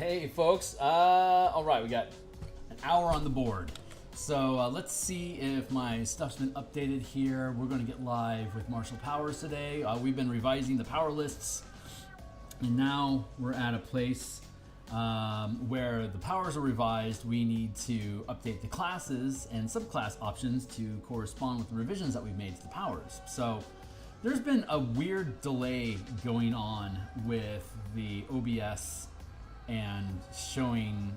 Hey folks, all right, we got an hour on the board. So let's see if my stuff's been updated here. We're gonna get live with martial powers today. We've been revising the power lists, and now we're at a place where the powers are revised. We need to update the classes and subclass options to correspond with the revisions that we've made to the powers. So there's been a weird delay going on with the OBS and showing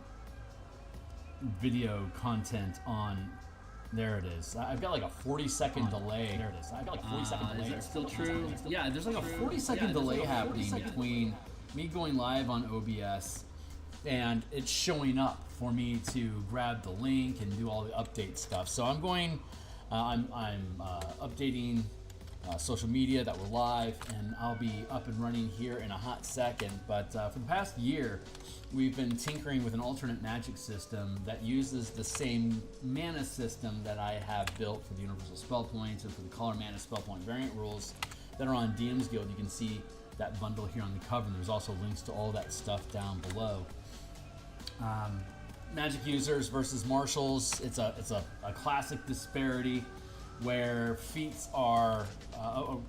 video content on. There it is. I've got like a 40-second delay. There it is. I've got like a 40-second delay. Is that still true? Yeah, there's like a 40-second delay happening between me going live on OBS and it's showing up for me to grab the link and do all the update stuff. So I'm going. I'm updating social media that we're live, and I'll be up and running here in a hot second. But for the past year, we've been tinkering with an alternate magic system that uses the same mana system that I have built for the universal spell points and for the color mana spell point variant rules that are on DMsGuild. You can see that bundle here on the cover, and there's also links to all that stuff down below. Magic users versus martials. It's a classic disparity where feats are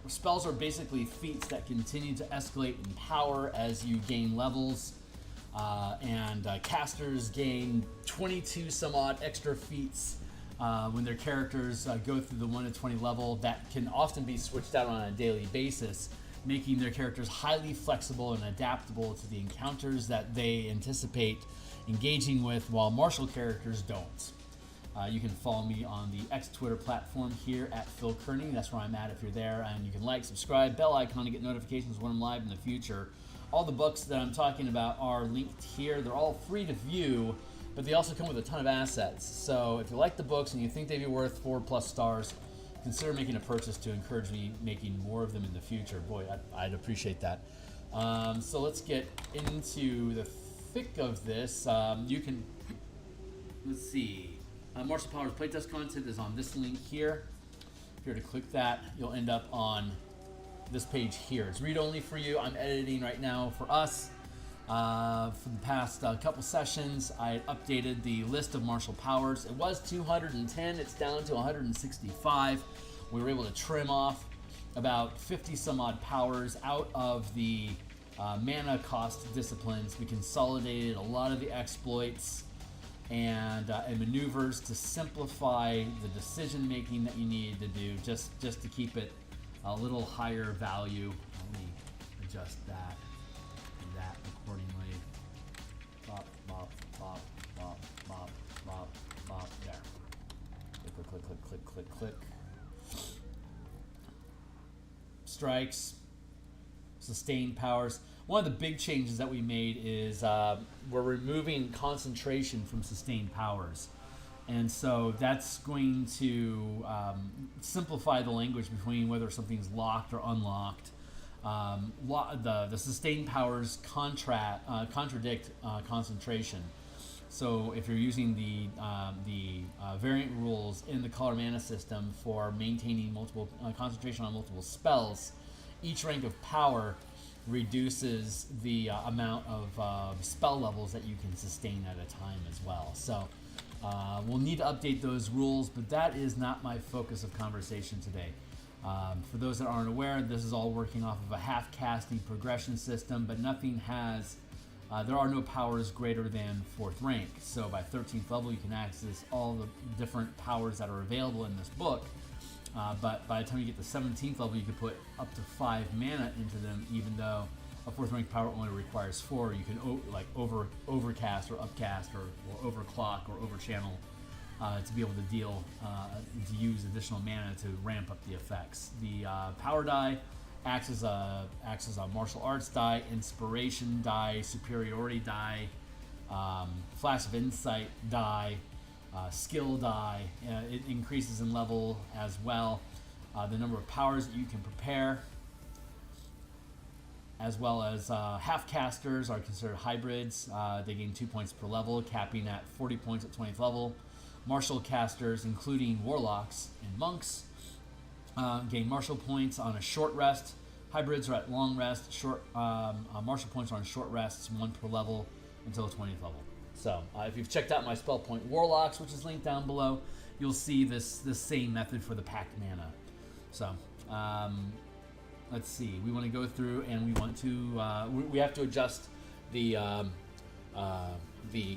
spells are basically feats that continue to escalate in power as you gain levels, and casters gain 22 some odd extra feats when their characters go through the 1 to 20 level that can often be switched out on a daily basis, making their characters highly flexible and adaptable to the encounters that they anticipate engaging with, while martial characters don't. You can follow me on the X Twitter platform here at Phil Kearney. That's where I'm at if you're there. And you can like, subscribe, bell icon to get notifications when I'm live in the future. All the books that I'm talking about are linked here. They're all free to view, but they also come with a ton of assets. So if you like the books and you think they'd be worth 4+ stars, consider making a purchase to encourage me making more of them in the future. Boy, I'd appreciate that. So let's get into the thick of this. You can, let's see. Martial Powers playtest content is on this link here. If you were to click that, you'll end up on this page here. It's read-only for you. I'm editing right now for us. For the past couple sessions, I updated the list of martial powers. It was 210. It's down to 165. We were able to trim off about 50 some odd powers out of the mana cost disciplines. We consolidated a lot of the exploits and maneuvers to simplify the decision making that you need to do, just to keep it a little higher value. Let me adjust that accordingly. Bop, bop, bop, bop, bop, bop, bop. There. Click, click, click, click, click, click. Strikes, sustained powers. One of the big changes that we made is we're removing concentration from sustained powers. And so that's going to simplify the language between whether something's locked or unlocked. The sustained powers contradict concentration. So if you're using the variant rules in the color mana system for maintaining multiple concentration on multiple spells, each rank of power reduces the amount of spell levels that you can sustain at a time as well. So we'll need to update those rules, but that is not my focus of conversation today. For those that aren't aware, this is all working off of a half-casting progression system, but nothing has, there are no powers greater than 4th rank. So by 13th level, you can access all the different powers that are available in this book. But by the time you get to 17th level, you can put up to 5 mana into them, even though a 4th rank power only requires 4. You can overcast or upcast or overclock or overchannel to be able to to use additional mana to ramp up the effects. The power die acts as a martial arts die, inspiration die, superiority die, flash of insight die, skill die. It increases in level as well. The number of powers that you can prepare, as well as half casters are considered hybrids. They gain 2 points per level, capping at 40 points at 20th level. Martial casters, including warlocks and monks, gain martial points on a short rest. Hybrids are at long rest. Martial points are on short rests, 1 per level. until 20th level. So if you've checked out my spell point Warlocks, which is linked down below, you'll see this same method for the packed mana. So let's see. We want to go through and we want to we have to adjust the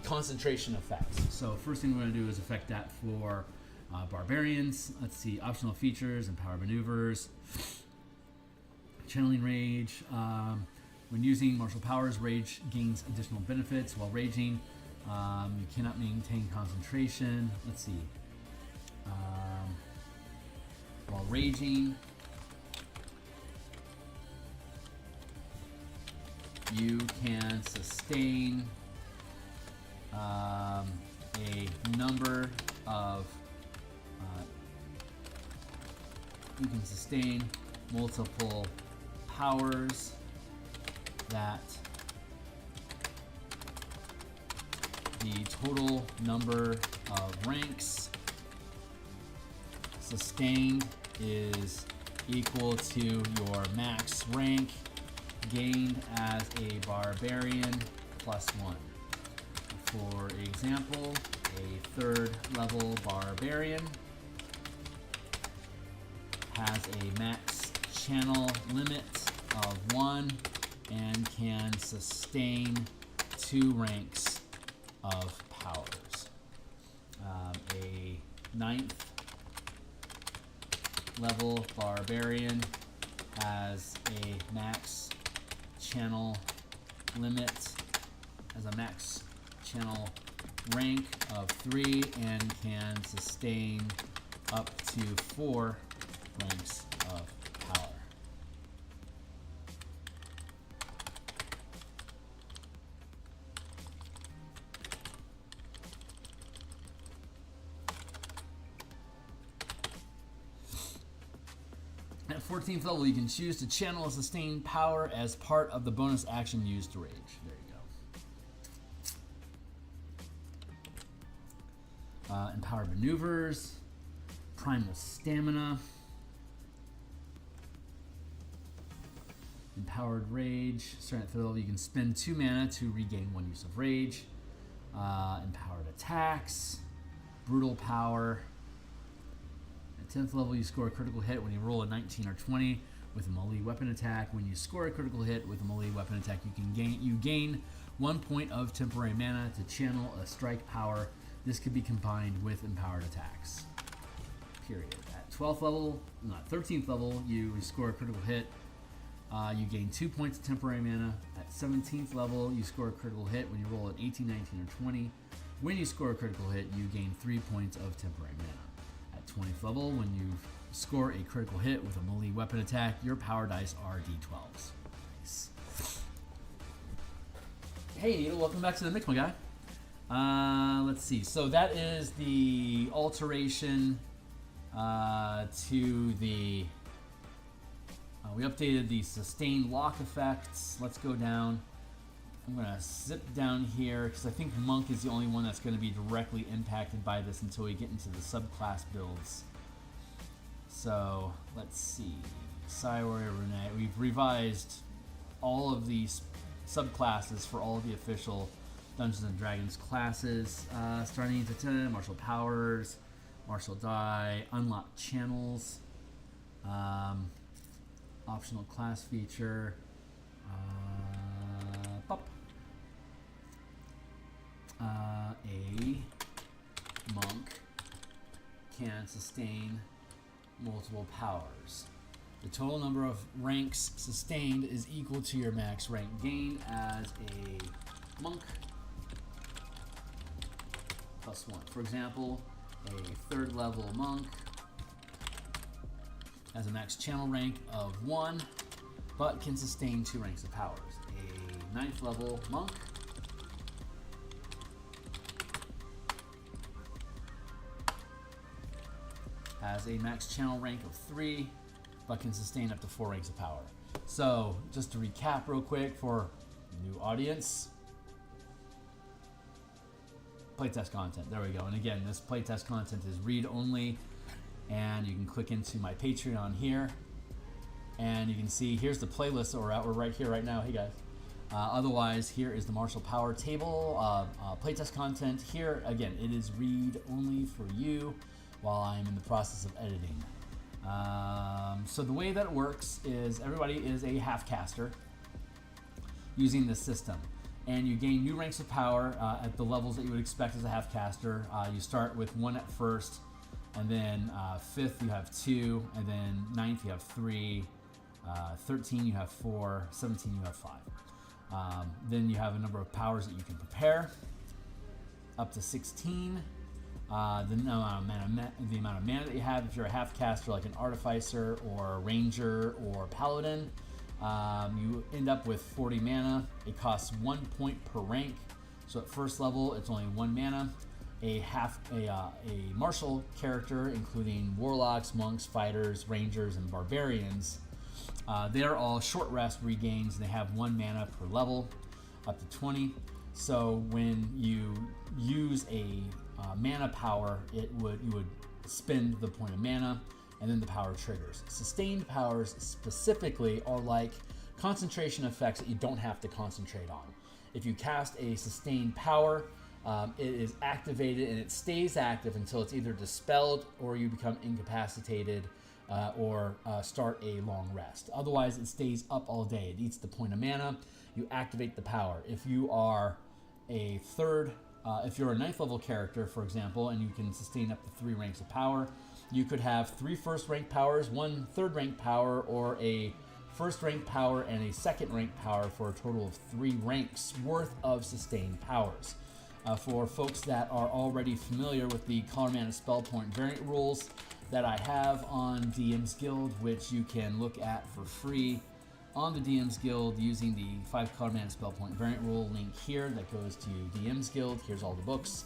concentration effects. So first thing we're going to do is affect that for barbarians. Let's see, optional features, empowered maneuvers, channeling rage. When using martial powers, rage gains additional benefits while raging. You cannot maintain concentration. Let's see. While raging, you can sustain a number of you can sustain multiple powers that the total number of ranks sustained is equal to your max rank gained as a barbarian +1. For example, a 3rd level barbarian has a max channel limit of 1 and can sustain 2 ranks of powers. A 9th level barbarian has a max channel limit, has a max channel rank of 3 and can sustain up to 4 ranks of power. At 14th level, you can choose to channel a sustained power as part of the bonus action used to rage. There you go. Empowered maneuvers, primal stamina, empowered rage. Starting at 3rd level, you can spend 2 mana to regain 1 use of rage. Empowered attacks, brutal power. At 10th level, you score a critical hit when you roll a 19 or 20 with a melee weapon attack. When you score a critical hit with a melee weapon attack, you gain 1 point of temporary mana to channel a strike power. This could be combined with empowered attacks. Period. At 12th level, not 13th level, you score a critical hit. You gain 2 points of temporary mana. At 17th level, you score a critical hit when you roll an 18, 19, or 20. When you score a critical hit, you gain 3 points of temporary mana. At 20th level, when you score a critical hit with a melee weapon attack, your power dice are d12s. Nice. Hey, Needle, welcome back to the mix, my guy. Let's see. So that is the alteration to the... we updated the sustained lock effects. Let's go down. I'm going to zip down here because I think Monk is the only one that's going to be directly impacted by this until we get into the subclass builds. So let's see. Psy Warrior Rune. We've revised all of these subclasses for all of the official Dungeons and Dragons classes. Starting to 10, martial powers, martial die, unlock channels, optional class feature, pop. A monk can sustain multiple powers. The total number of ranks sustained is equal to your max rank gained as a monk +1. For example, a 3rd level monk has a max channel rank of 1, but can sustain 2 ranks of powers. A 9th level monk has a max channel rank of 3, but can sustain up to 4 ranks of power. So, just to recap real quick for new audience, playtest content. There we go. And again, this playtest content is read only, and you can click into my Patreon here, and you can see here's the playlist that we're at. We're right here right now. Hey guys, Otherwise, here is the martial power table, playtest content. Here, again, it is read only for you while I'm in the process of editing. So the way that it works is everybody is a half caster using this system. And you gain new ranks of power at the levels that you would expect as a half caster. You start with 1 at first, and then 5th you have 2, and then 9th you have 3, 13 you have 4, 17 you have 5. Then you have a number of powers that you can prepare, up to 16. The amount of mana that you have if you're a half caster like an artificer or a ranger or paladin. You end up with 40 mana. It costs 1 point per rank. So at first level, it's only 1 mana. A martial character, including warlocks, monks, fighters, rangers, and barbarians. They're all short rest regains, and they have 1 mana per level, up to 20. So when you use a mana power, you would spend the point of mana, and then the power triggers. Sustained powers specifically are like concentration effects that you don't have to concentrate on. If you cast a sustained power, it is activated and it stays active until it's either dispelled or you become incapacitated or start a long rest. Otherwise, it stays up all day. It eats the point of mana. You activate the power. If you are if you're a 9th level character, for example, and you can sustain up to 3 ranks of power, you could have 3 first rank powers, 1 third rank power, or a first rank power and a second rank power for a total of 3 ranks worth of sustained powers. For folks that are already familiar with the color mana spell point variant rules that I have on DMsGuild, which you can look at for free on the DMsGuild using the 5 color mana spell point variant rule link here that goes to DMsGuild. Here's all the books.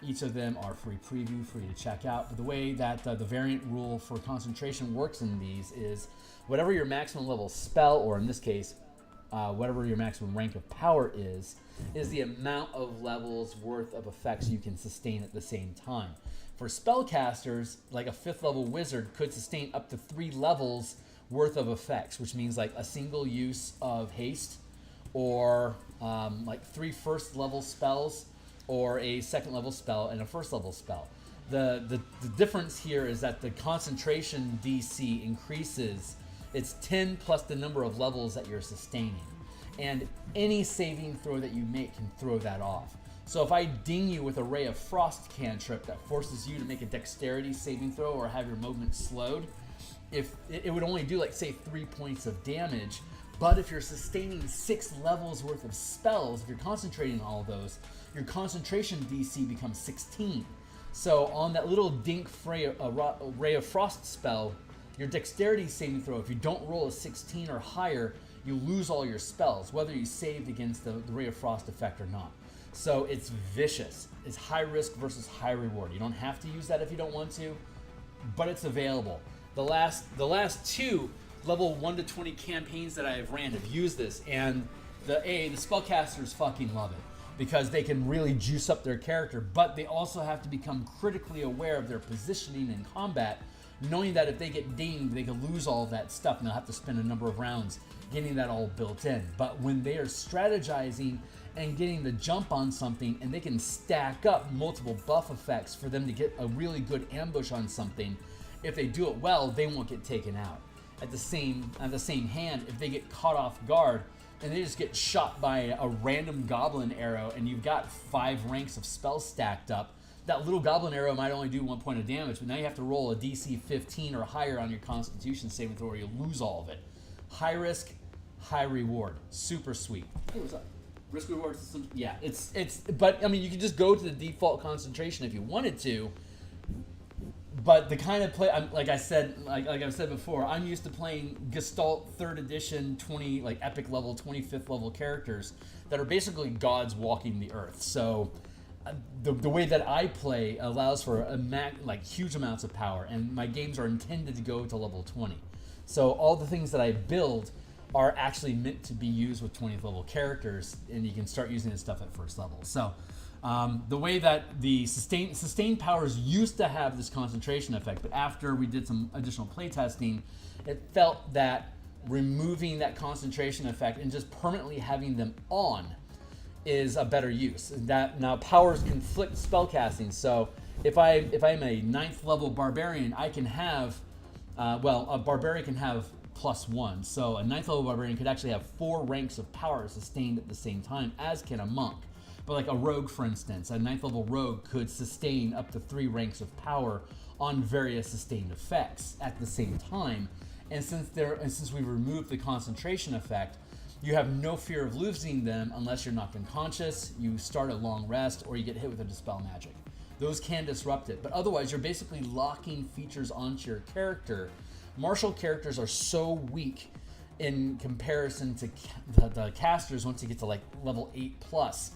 Each of them are free preview, free to check out. But the way that the variant rule for concentration works in these is whatever your maximum level spell, or in this case, whatever your maximum rank of power is the amount of levels worth of effects you can sustain at the same time. For spellcasters, like a 5th level wizard could sustain up to 3 levels worth of effects, which means like a single use of haste, or like 3 first level spells, or a 2nd level spell and a 1st level spell. The difference here is that the concentration DC increases. It's 10 plus the number of levels that you're sustaining. And any saving throw that you make can throw that off. So if I ding you with a Ray of Frost cantrip that forces you to make a dexterity saving throw or have your movement slowed, if it would only do like say 3 points of damage, but if you're sustaining 6 levels worth of spells, if you're concentrating on all those, your concentration DC becomes 16. So on that little dink Ray of Frost spell, your dexterity saving throw, if you don't roll a 16 or higher, you lose all your spells, whether you saved against the Ray of Frost effect or not. So it's vicious. It's high risk versus high reward. You don't have to use that if you don't want to, but it's available. The last 2 level 1 to 20 campaigns that I have ran have used this, and the spellcasters fucking love it because they can really juice up their character, but they also have to become critically aware of their positioning in combat, knowing that if they get dinged, they could lose all of that stuff and they'll have to spend a number of rounds getting that all built in. But when they are strategizing and getting the jump on something, and they can stack up multiple buff effects for them to get a really good ambush on something, if they do it well, they won't get taken out. At the same hand, if they get caught off guard and they just get shot by a random goblin arrow and you've got 5 ranks of spells stacked up, that little goblin arrow might only do 1 point of damage, but now you have to roll a DC 15 or higher on your Constitution saving throw or you lose all of it. High risk, high reward. Super sweet. Hey, what's up? Risk reward system? Yeah, but I mean, you could just go to the default concentration if you wanted to, but the kind of play, like I've said before, I'm used to playing Gestalt 3rd edition 20, like epic level, 25th level characters that are basically gods walking the earth. So the way that I play allows for huge amounts of power, and my games are intended to go to level 20. So all the things that I build are actually meant to be used with 20th level characters, and you can start using this stuff at first level. So the way that the sustained powers used to have this concentration effect, but after we did some additional playtesting, it felt that removing that concentration effect and just permanently having them on is a better use. That now powers conflict spellcasting. So if I'm a 9th level barbarian, I can have a barbarian can have +1. So a 9th level barbarian could actually have 4 ranks of power sustained at the same time, as can a monk. But like a rogue, for instance, a 9th level rogue could sustain up to 3 ranks of power on various sustained effects at the same time. And since we removed the concentration effect, you have no fear of losing them unless you're knocked unconscious, you start a long rest, or you get hit with a dispel magic. Those can disrupt it, but otherwise you're basically locking features onto your character. Martial characters are so weak in comparison to the casters once you get to like level 8+.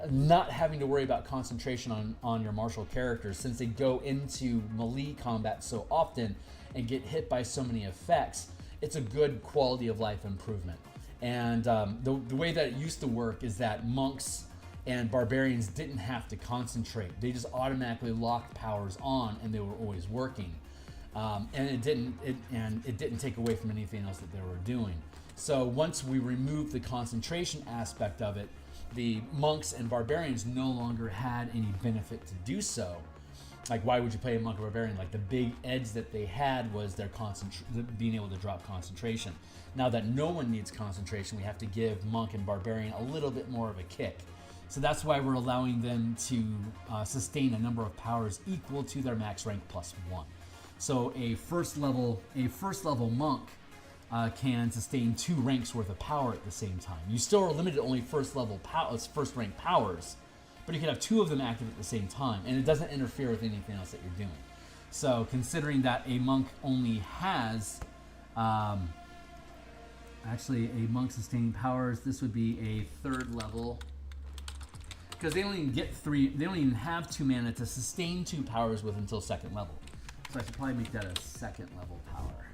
Not having to worry about concentration on your martial characters, since they go into melee combat so often and get hit by so many effects, it's a good quality of life improvement. And the way that it used to work is that monks and barbarians didn't have to concentrate. They just automatically locked powers on, and they were always working. And it didn't take away from anything else that they were doing. So once we removed the concentration aspect of it, the monks and barbarians no longer had any benefit to do so. Like, why would you play a monk or barbarian? Like, the big edge that they had was their being able to drop concentration. Now that no one needs concentration, we have to give monk and barbarian a little bit more of a kick. So that's why we're allowing them to sustain a number of powers equal to their max rank +1. So a first level monk can sustain 2 ranks worth of power at the same time. You still are limited to only first rank powers, but you can have 2 of them active at the same time, and it doesn't interfere with anything else that you're doing. So considering that a monk only has, actually a monk sustaining powers, this would be a 3rd level, because they don't even have 2 mana to sustain 2 powers with until 2nd level. So I should probably make that a 2nd level power.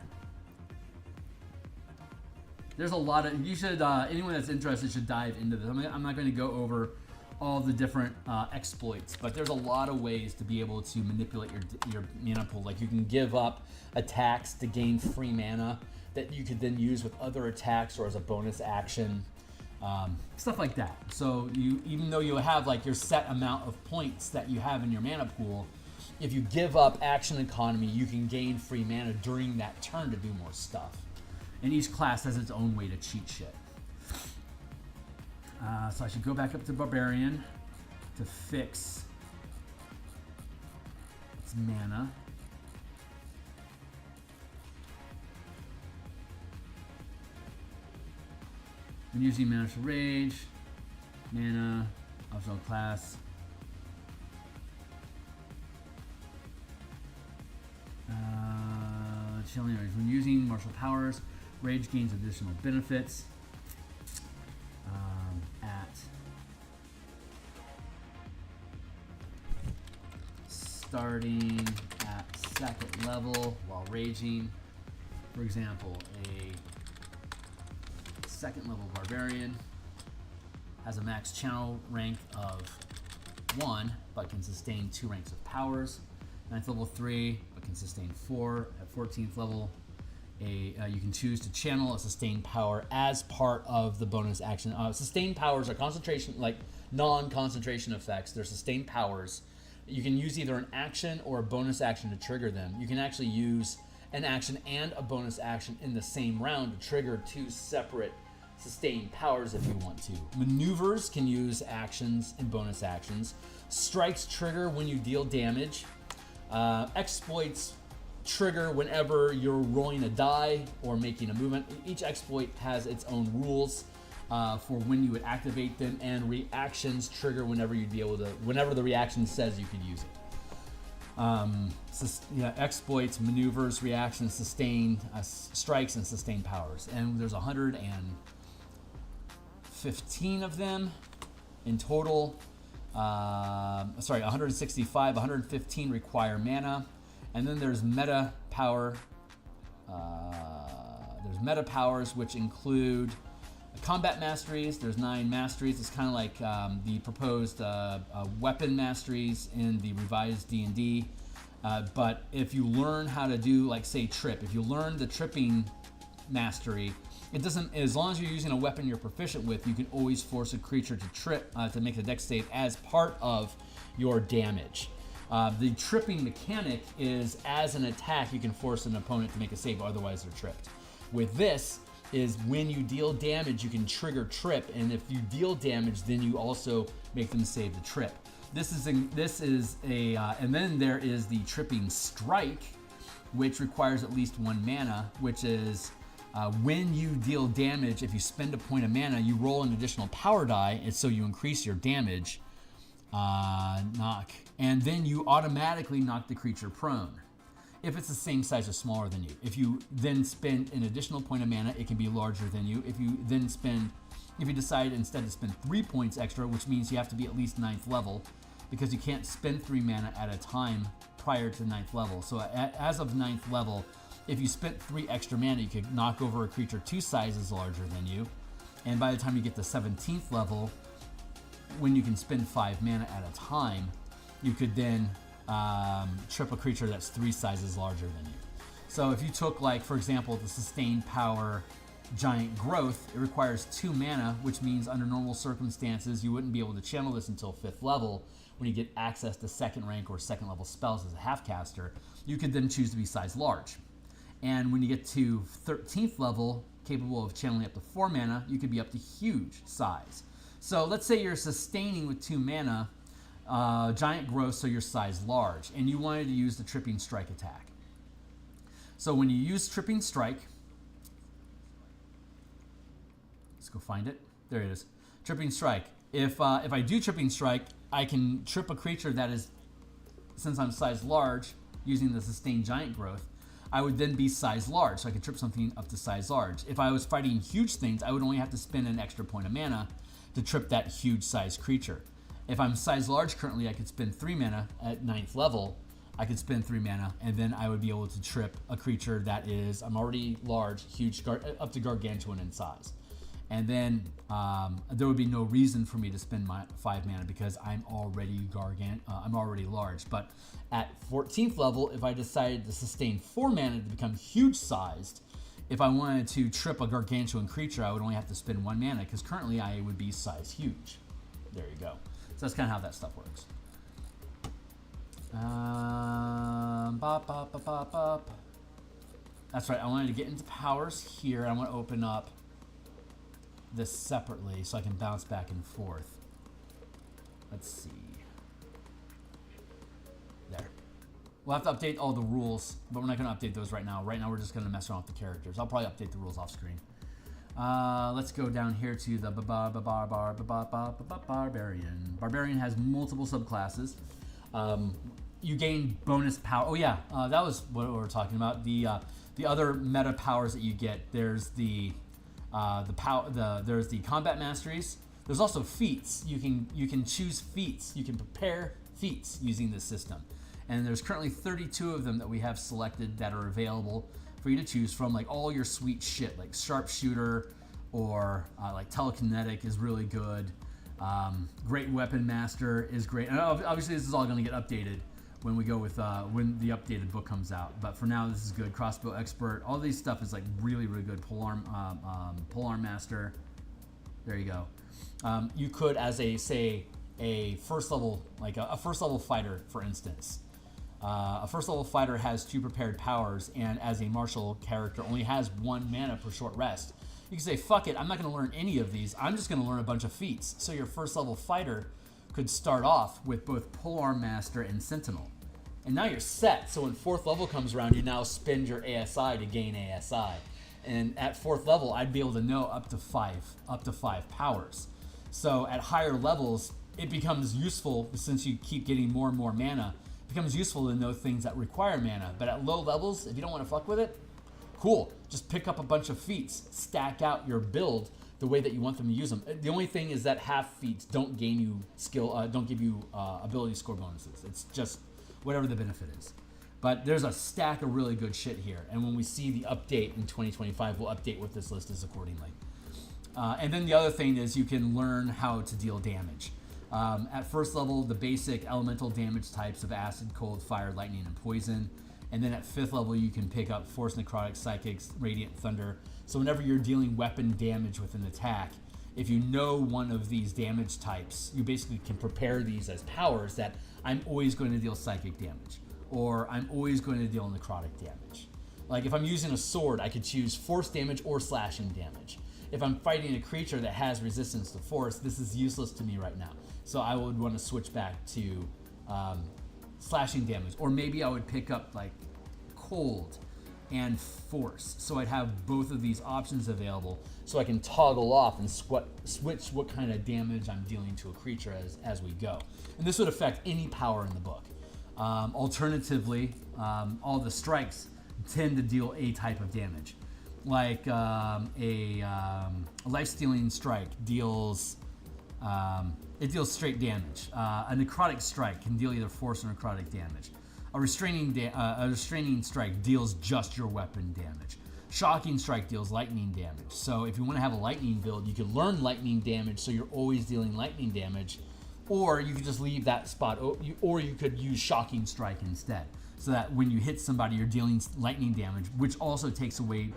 There's a lot of, anyone that's interested should dive into this. I'm not going to go over all the different exploits, but there's a lot of ways to be able to manipulate your mana pool. Like, you can give up attacks to gain free mana that you could then use with other attacks or as a bonus action, stuff like that. So even though you have like your set amount of points that you have in your mana pool, if you give up action economy, you can gain free mana during that turn to do more stuff. And each class has its own way to cheat shit. So I should go back up to Barbarian to fix its mana. I'm using mana for rage, mana, optional class. Chilling rage. When using martial powers, rage gains additional benefits. Starting at 2nd level while raging. For example, a 2nd level barbarian has a max channel rank of 1, but can sustain 2 ranks of powers. 9th level 3, but can sustain 4. At 14th level, you can choose to channel a sustained power as part of the bonus action. Sustained powers are concentration, like non-concentration effects. They're sustained powers. You can use either an action or a bonus action to trigger them. You can actually use an action and a bonus action in the same round to trigger 2 separate sustained powers if you want to. Maneuvers can use actions and bonus actions. Strikes trigger when you deal damage. Exploits trigger whenever you're rolling a die or making a movement. Each exploit has its own rules for when you would activate them, and reactions trigger whenever whenever the reaction says you could use it. Exploits, maneuvers, reactions, sustained strikes, and sustained powers. And there's 115 of them in total. 165, 115 require mana. And then there's meta power. There's meta powers, which include combat masteries. There's 9 masteries. It's kind of like the proposed weapon masteries in the revised D&D. But if you learn how to do, like, say, trip, if you learn the tripping mastery, it doesn't, as long as you're using a weapon you're proficient with, you can always force a creature to trip, to make a dex save as part of your damage. The tripping mechanic is, as an attack, you can force an opponent to make a save, otherwise they're tripped. With this, is when you deal damage, you can trigger trip, and if you deal damage, then you also make them save the trip. And then there is the tripping strike, which requires at least 1 mana, which is when you deal damage, if you spend a point of mana, you roll an additional power die, and so you increase your damage, knock, and then you automatically knock the creature prone. If it's the same size or smaller than you. If you then spend an additional point of mana, it can be larger than you. If you decide instead to spend 3 points extra, which means you have to be at least 9th level, because you can't spend 3 mana at a time prior to 9th level. So as of 9th level, if you spent 3 extra mana, you could knock over a creature 2 sizes larger than you. And by the time you get to 17th level, when you can spend 5 mana at a time, you could then trip a creature that's 3 sizes larger than you. So if you took, like, for example, the sustained power giant growth, it requires 2 mana, which means under normal circumstances you wouldn't be able to channel this until 5th level when you get access to 2nd rank or 2nd level spells as a half caster. You could then choose to be size large. And when you get to 13th level, capable of channeling up to 4 mana, you could be up to huge size. So let's say you're sustaining with 2 mana, giant growth, so you're size large, and you wanted to use the tripping strike attack. So when you use tripping strike, let's go find it. There it is. Tripping strike. If I do tripping strike, I can trip a creature that is, since I'm size large, using the sustained giant growth, I would then be size large, so I could trip something up to size large. If I was fighting huge things, I would only have to spend an extra point of mana to trip that huge size creature. If I'm size large currently, I could spend 3 mana at 9th level. I could spend 3 mana, and then I would be able to trip a creature that is, I'm already large, huge, up to gargantuan in size. And then there would be no reason for me to spend my 5 mana because I'm already I'm already large. But at 14th level, if I decided to sustain 4 mana to become huge sized, if I wanted to trip a gargantuan creature, I would only have to spend 1 mana because currently I would be size huge. There you go. So that's kind of how that stuff works. That's right. I wanted to get into powers here. I want to open up this separately so I can bounce back and forth. Let's see. There. We'll have to update all the rules, but we're not going to update those right now. Right now we're just going to mess around with the characters. I'll probably update the rules off screen. Let's go down here to the barbarian. Barbarian has multiple subclasses. You gain bonus power. Oh yeah, that was what we were talking about. The other meta powers that you get. There's there's the combat masteries. There's also feats. You can choose feats. You can prepare feats using this system. And there's currently 32 of them that we have selected that are available for you to choose from, like all your sweet shit, like sharpshooter or like telekinetic is really good. Great weapon master is great. And obviously this is all going to get updated when we go with when the updated book comes out. But for now, this is good. Crossbow expert, all these stuff is like really, really good. Polearm master. There you go. You could, as a first level, like a first level fighter, for instance. A first level fighter has 2 prepared powers, and as a martial character only has 1 mana per short rest. You can say, fuck it, I'm not going to learn any of these. I'm just going to learn a bunch of feats. So your first level fighter could start off with both Polearm Master and Sentinel. And now you're set. So when 4th level comes around, you now spend your ASI to gain ASI. And at 4th level, I'd be able to know up to 5 powers. So at higher levels, it becomes useful, since you keep getting more and more mana, it becomes useful to know things that require mana. But at low levels, if you don't want to fuck with it, cool. Just pick up a bunch of feats, stack out your build the way that you want them to use them. The only thing is that half feats don't gain you skill, don't give you ability score bonuses. It's just whatever the benefit is. But there's a stack of really good shit here. And when we see the update in 2025, we'll update what this list is accordingly. And then the other thing is you can learn how to deal damage. At first level, the basic elemental damage types of acid, cold, fire, lightning, and poison. And then at 5th level, you can pick up Force, Necrotic, Psychics, Radiant Thunder. So whenever you're dealing weapon damage with an attack, if you know one of these damage types, you basically can prepare these as powers that I'm always going to deal psychic damage, or I'm always going to deal necrotic damage. Like if I'm using a sword, I could choose force damage or slashing damage. If I'm fighting a creature that has resistance to force, this is useless to me right now. So I would want to switch back to slashing damage, or maybe I would pick up like cold and force, so I'd have both of these options available, so I can toggle off and switch what kind of damage I'm dealing to a creature as we go. And this would affect any power in the book. Alternatively, all the strikes tend to deal a type of damage, like a life-stealing strike deals it deals straight damage. A necrotic strike can deal either force or necrotic damage. A restraining strike deals just your weapon damage. Shocking strike deals lightning damage. So if you want to have a lightning build, you could learn lightning damage so you're always dealing lightning damage, or you could just leave that spot, or you could use shocking strike instead, so that when you hit somebody, you're dealing lightning damage, which also takes away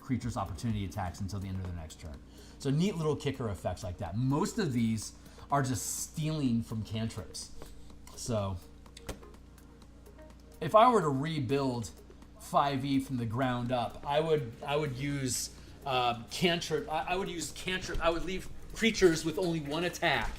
creatures' opportunity attacks until the end of their next turn. So neat little kicker effects like that. Most of these are just stealing from cantrips. So if I were to rebuild 5e from the ground up, I would use cantrip. I would use cantrip. I would leave creatures with only one attack,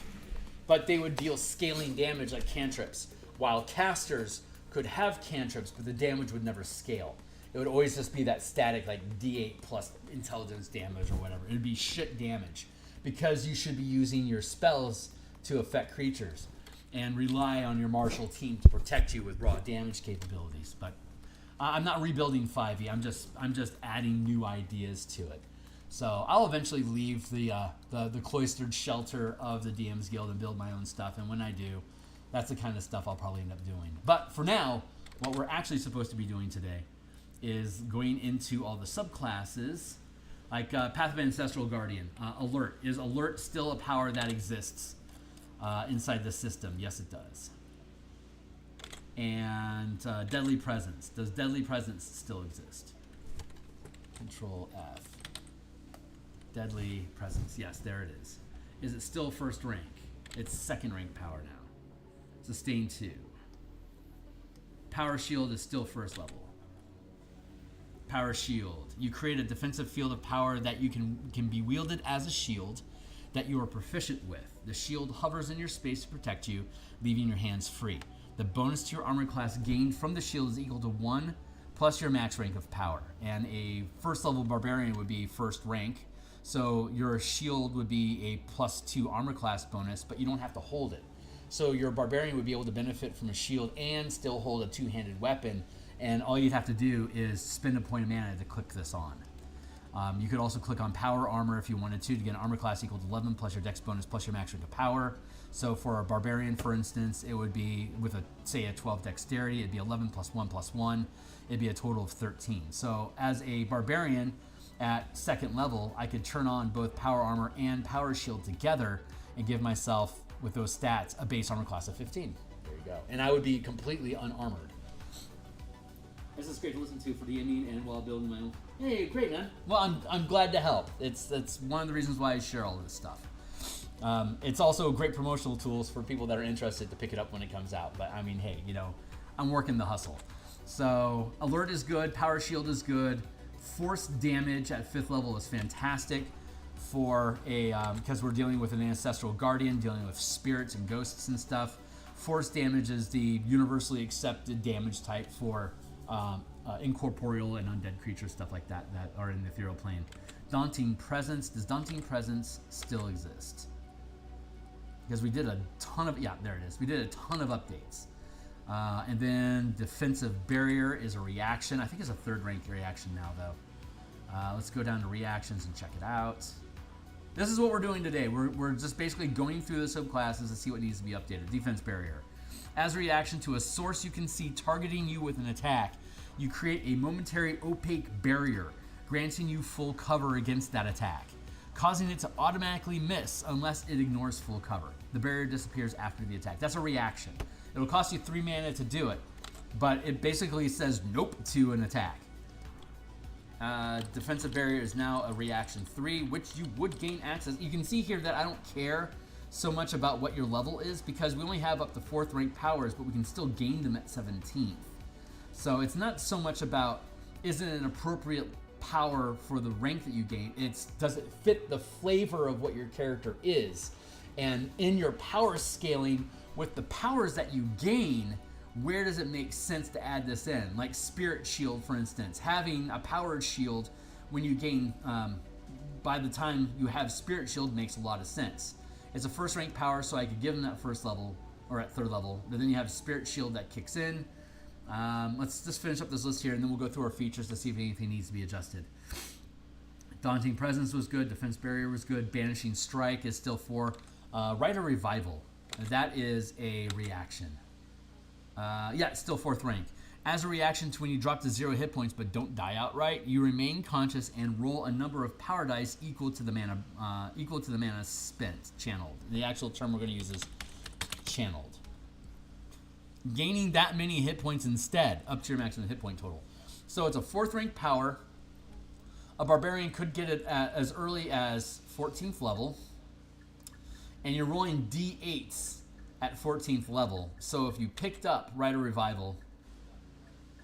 but they would deal scaling damage like cantrips, while casters could have cantrips, but the damage would never scale. It would always just be that static, like D8 plus intelligence damage or whatever. It would be shit damage, because you should be using your spells to affect creatures and rely on your martial team to protect you with raw damage capabilities. But I'm not rebuilding 5e. I'm just adding new ideas to it. So I'll eventually leave the cloistered shelter of the DM's Guild and build my own stuff. And when I do, that's the kind of stuff I'll probably end up doing. But for now, what we're actually supposed to be doing today is going into all the subclasses, like Path of Ancestral Guardian. Alert. Is Alert still a power that exists inside the system? Yes, it does. And Deadly Presence. Does Deadly Presence still exist? Control F. Deadly Presence. Yes, there it is. Is it still first rank? It's second rank power now. Sustain 2. Power Shield is still first level. Power Shield. You create a defensive field of power that you can be wielded as a shield that you are proficient with. The shield hovers in your space to protect you, leaving your hands free. The bonus to your armor class gained from the shield is equal to 1 plus your max rank of power. And a first level barbarian would be first rank, so your shield would be a +2 armor class bonus, but you don't have to hold it. So your barbarian would be able to benefit from a shield and still hold a two-handed weapon, and all you'd have to do is spend a point of mana to click this on. You could also click on Power Armor if you wanted to get an armor class equal to 11 plus your dex bonus plus your max rank of power. So for a barbarian, for instance, it would be with say a 12 dexterity, it'd be 11 plus 1 plus 1. It'd be a total of 13. So as a barbarian at second level, I could turn on both Power Armor and Power Shield together and give myself, with those stats, a base armor class of 15. There you go. And I would be completely unarmored. This is great to listen to for DMing and while building my own. Hey, great, man. Well, I'm glad to help. That's one of the reasons why I share all this stuff. It's also great promotional tools for people that are interested to pick it up when it comes out. But I mean, hey, I'm working the hustle. So Alert is good. Power Shield is good. Force damage at 5th level is fantastic for because we're dealing with an Ancestral Guardian, dealing with spirits and ghosts and stuff. Force damage is the universally accepted damage type for incorporeal and undead creatures, stuff like that are in the ethereal plane. Daunting Presence. Does Daunting Presence still exist? Because we did a ton of, there it is. We did a ton of updates. And then Defensive Barrier is a reaction. I think it's a 3rd ranked reaction now, though. Let's go down to reactions and check it out. This is what we're doing today. We're just basically going through the subclasses to see what needs to be updated. Defense Barrier. As a reaction to a source you can see targeting you with an attack, you create a momentary opaque barrier, granting you full cover against that attack, causing it to automatically miss unless it ignores full cover. The barrier disappears after the attack. That's a reaction. It'll cost you 3 mana to do it, but it basically says nope to an attack. Defensive barrier is now a reaction 3, which you would gain access. You can see here that I don't care so much about what your level is because we only have up to 4th rank powers, but we can still gain them at 17th. So it's not so much about is it an appropriate power for the rank that you gain. It's does it fit the flavor of what your character is, and in your power scaling with the powers that you gain, where does it make sense to add this in? Like Spirit Shield, for instance. Having a powered shield when you gain, by the time you have Spirit Shield makes a lot of sense. It's a 1st rank power, so I could give them that 1st level, or at 3rd level. But then you have Spirit Shield that kicks in. Let's just finish up this list here, and then we'll go through our features to see if anything needs to be adjusted. Daunting Presence was good. Defense Barrier was good. Banishing Strike is still 4. Rite of Revival. That is a reaction. Yeah, it's still 4th rank. As a reaction to when you drop to 0 hit points but don't die outright, you remain conscious and roll a number of power dice equal to the mana spent, channeled. The actual term we're going to use is channeled. Gaining that many hit points instead, up to your maximum hit point total. So it's a 4th rank power. A barbarian could get it at as early as 14th level, and you're rolling d8s at 14th level. So if you picked up Rite of Revival,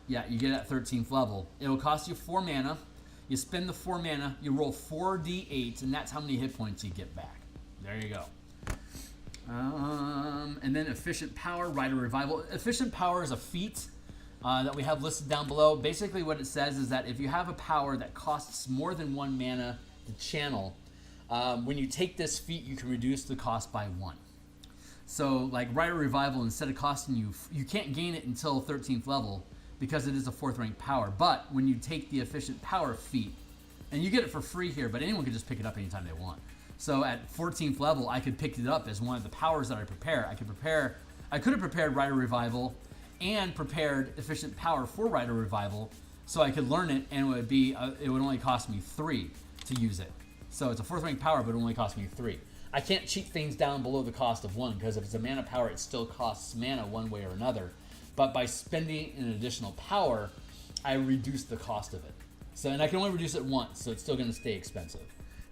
yeah, you get it at 13th level. It'll cost you 4 mana. You spend the 4 mana, you roll 4 d8s, and that's how many hit points you get back. There you go. And then Efficient Power, Rite of Revival. Efficient Power is a feat that we have listed down below. Basically what it says is that if you have a power that costs more than 1 mana to channel, when you take this feat, you can reduce the cost by 1. So like Rite of Revival, instead of costing you, you can't gain it until 13th level because it is a 4th rank power. But when you take the Efficient Power feat, and you get it for free here, but anyone can just pick it up anytime they want. So at 14th level, I could pick it up as one of the powers that I prepare. I could have prepared Rite of Revival and prepared Efficient Power for Rite of Revival, so I could learn it, and it would only cost me 3 to use it. So it's a 4th rank power, but it only cost me 3. I can't cheat things down below the cost of 1, because if it's a mana power, it still costs mana one way or another. But by spending an additional power, I reduce the cost of it. So, and I can only reduce it once, so it's still going to stay expensive.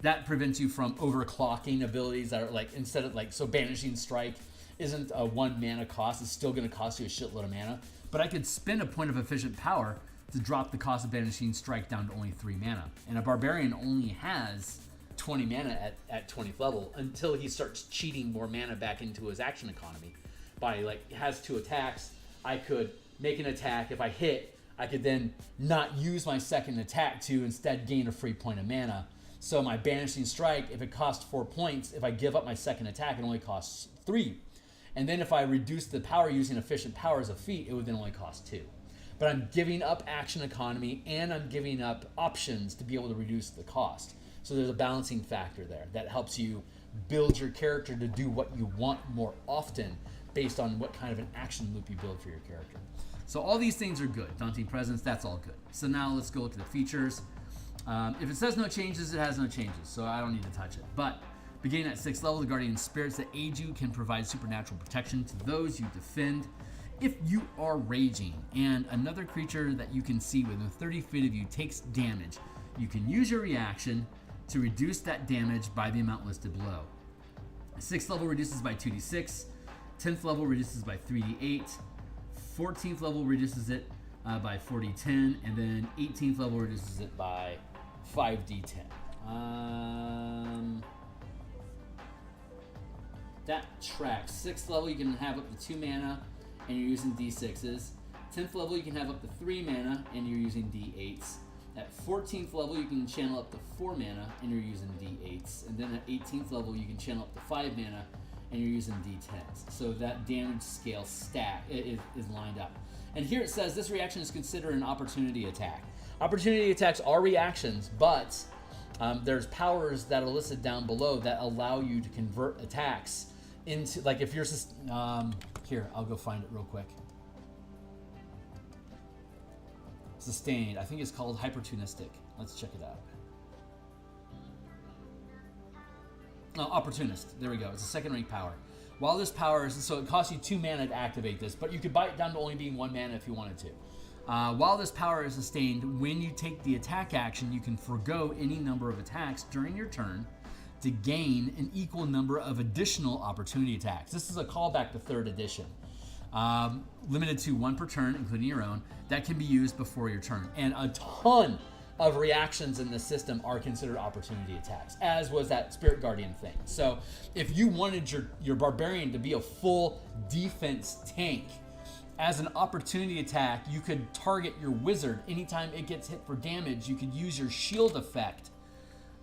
That prevents you from overclocking abilities that are like, instead of like, so Banishing Strike isn't a 1 mana cost, it's still going to cost you a shitload of mana. But I could spend a point of Efficient Power to drop the cost of Banishing Strike down to only 3 mana. And a Barbarian only has 20 mana at 20th level until he starts cheating more mana back into his action economy. By like, has 2 attacks, I could make an attack. If I hit, I could then not use my second attack to instead gain a free point of mana. So my Banishing Strike, if it costs 4 points, if I give up my second attack, it only costs 3. And then if I reduce the power using Efficient Power as a feat, it would then only cost 2. But I'm giving up action economy, and I'm giving up options to be able to reduce the cost. So there's a balancing factor there that helps you build your character to do what you want more often based on what kind of an action loop you build for your character. So all these things are good. Daunting Presence, that's all good. So now let's go look at the features. If it says no changes, it has no changes, so I don't need to touch it. But beginning at 6th level, the Guardian Spirits that aid you can provide supernatural protection to those you defend if you are raging, and another creature that you can see within 30 feet of you takes damage. You can use your reaction to reduce that damage by the amount listed below. 6th level reduces by 2d6, 10th level reduces by 3d8, 14th level reduces it by 4d10, and then 18th level reduces it by 5d10. That tracks. 6th level you can have up to 2 mana and you're using d6s. 10th level you can have up to 3 mana and you're using d8s. At 14th level you can channel up to 4 mana and you're using d8s. And then at 18th level you can channel up to 5 mana and you're using d10s. So that damage scale stack is lined up. And here it says this reaction is considered an opportunity attack. Opportunity attacks are reactions, but there's powers that are listed down below that allow you to convert attacks into, like if you're, here, I'll go find it real quick. Sustained, I think it's called Hypertunistic. Let's check it out. Opportunist, there we go. It's a 2nd rank power. While this power is, so it costs you 2 mana to activate this, but you could buy it down to only being 1 mana if you wanted to. While this power is sustained, when you take the attack action, you can forgo any number of attacks during your turn to gain an equal number of additional opportunity attacks. This is a callback to 3rd edition. Limited to 1 per turn, including your own, that can be used before your turn. And a ton of reactions in the system are considered opportunity attacks, as was that Spirit Guardian thing. So if you wanted your Barbarian to be a full defense tank, as an opportunity attack, you could target your Wizard. Anytime it gets hit for damage, you could use your shield effect.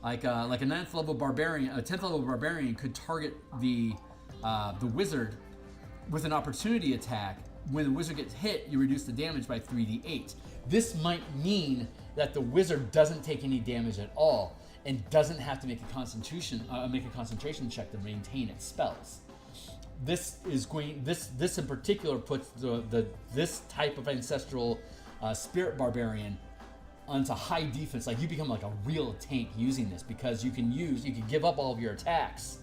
Like a 9th level Barbarian, a 10th level Barbarian could target the Wizard with an opportunity attack. When the Wizard gets hit, you reduce the damage by 3d8. This might mean that the Wizard doesn't take any damage at all and doesn't have to make a concentration check to maintain its spells. This in particular puts this type of ancestral Spirit Barbarian onto high defense. Like, you become like a real tank using this, because you can give up all of your attacks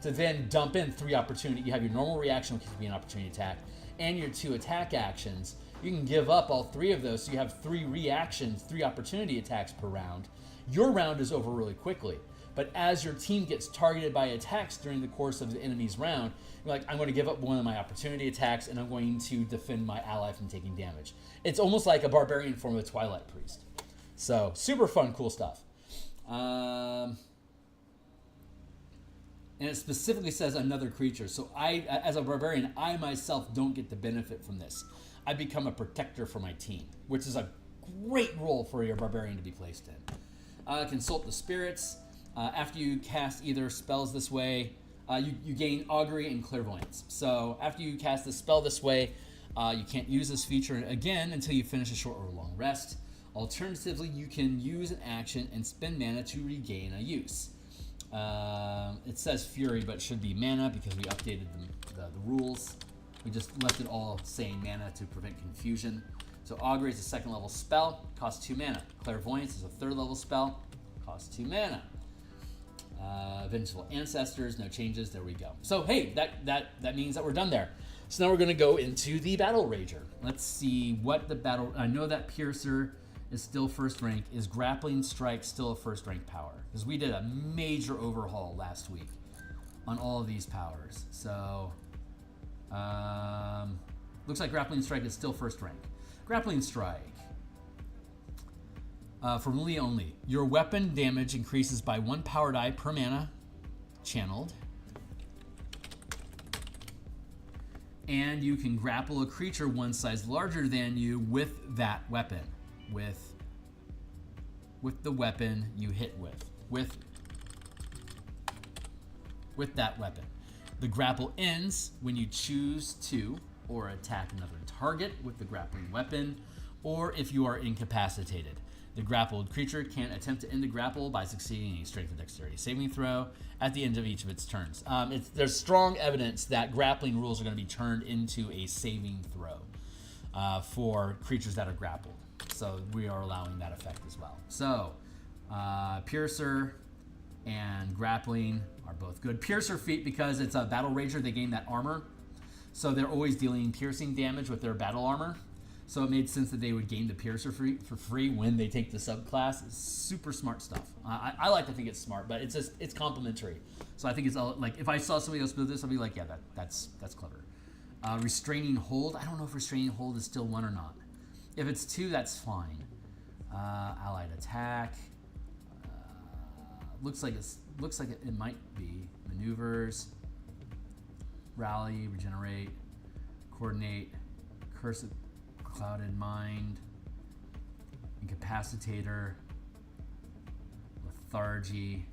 to then dump in 3 opportunity. You have your normal reaction, which could be an opportunity attack, and your 2 attack actions. You can give up all 3 of those, so you have 3 reactions, 3 opportunity attacks per round. Your round is over really quickly, but as your team gets targeted by attacks during the course of the enemy's round, you're like, I'm going to give up one of my opportunity attacks, and I'm going to defend my ally from taking damage. It's almost like a Barbarian form of Twilight Priest. So, super fun, cool stuff. And it specifically says another creature. So as a Barbarian, I myself don't get the benefit from this. I become a protector for my team, which is a great role for your Barbarian to be placed in. Consult the spirits. After you cast either spells this way, you gain augury and clairvoyance. So after you cast the spell this way, you can't use this feature again until you finish a short or long rest. Alternatively, you can use an action and spend mana to regain a use. It says Fury, but it should be mana because we updated the rules. We just left it all saying mana to prevent confusion. So Augury is a 2nd level spell, costs 2 mana. Clairvoyance is a 3rd level spell, costs 2 mana. Vengeful Ancestors, no changes, there we go. So hey, that means that we're done there. So now we're gonna go into the Battle Rager. Let's see what the battle, I know that Piercer is still 1st rank. Is Grappling Strike still a 1st rank power? Because we did a major overhaul last week on all of these powers. So, looks like Grappling Strike is still 1st rank. Grappling Strike. For melee only. Your weapon damage increases by 1 power die per mana channeled. And you can grapple a creature 1 size larger than you with that weapon. With the weapon you hit with that weapon. The grapple ends when you choose to or attack another target with the grappling weapon, or if you are incapacitated. The grappled creature can attempt to end the grapple by succeeding a strength or dexterity saving throw at the end of each of its turns. There's strong evidence that grappling rules are going to be turned into a saving throw for creatures that are grappled. So we are allowing that effect as well. So Piercer and Grappling are both good. Piercer feat, because it's a Battle Rager, they gain that armor. So they're always dealing piercing damage with their battle armor. So it made sense that they would gain the Piercer for free when they take the subclass. It's super smart stuff. I like to think it's smart, but it's complementary. So I think it's all, like, if I saw somebody else do this, I'd be like, yeah, that's clever. Restraining Hold. I don't know if Restraining Hold is still 1 or not. If it's 2, that's fine. Allied Attack. Looks like it might be. Maneuvers. Rally, Regenerate, Coordinate, Curse of Clouded Mind, Incapacitator, Lethargy.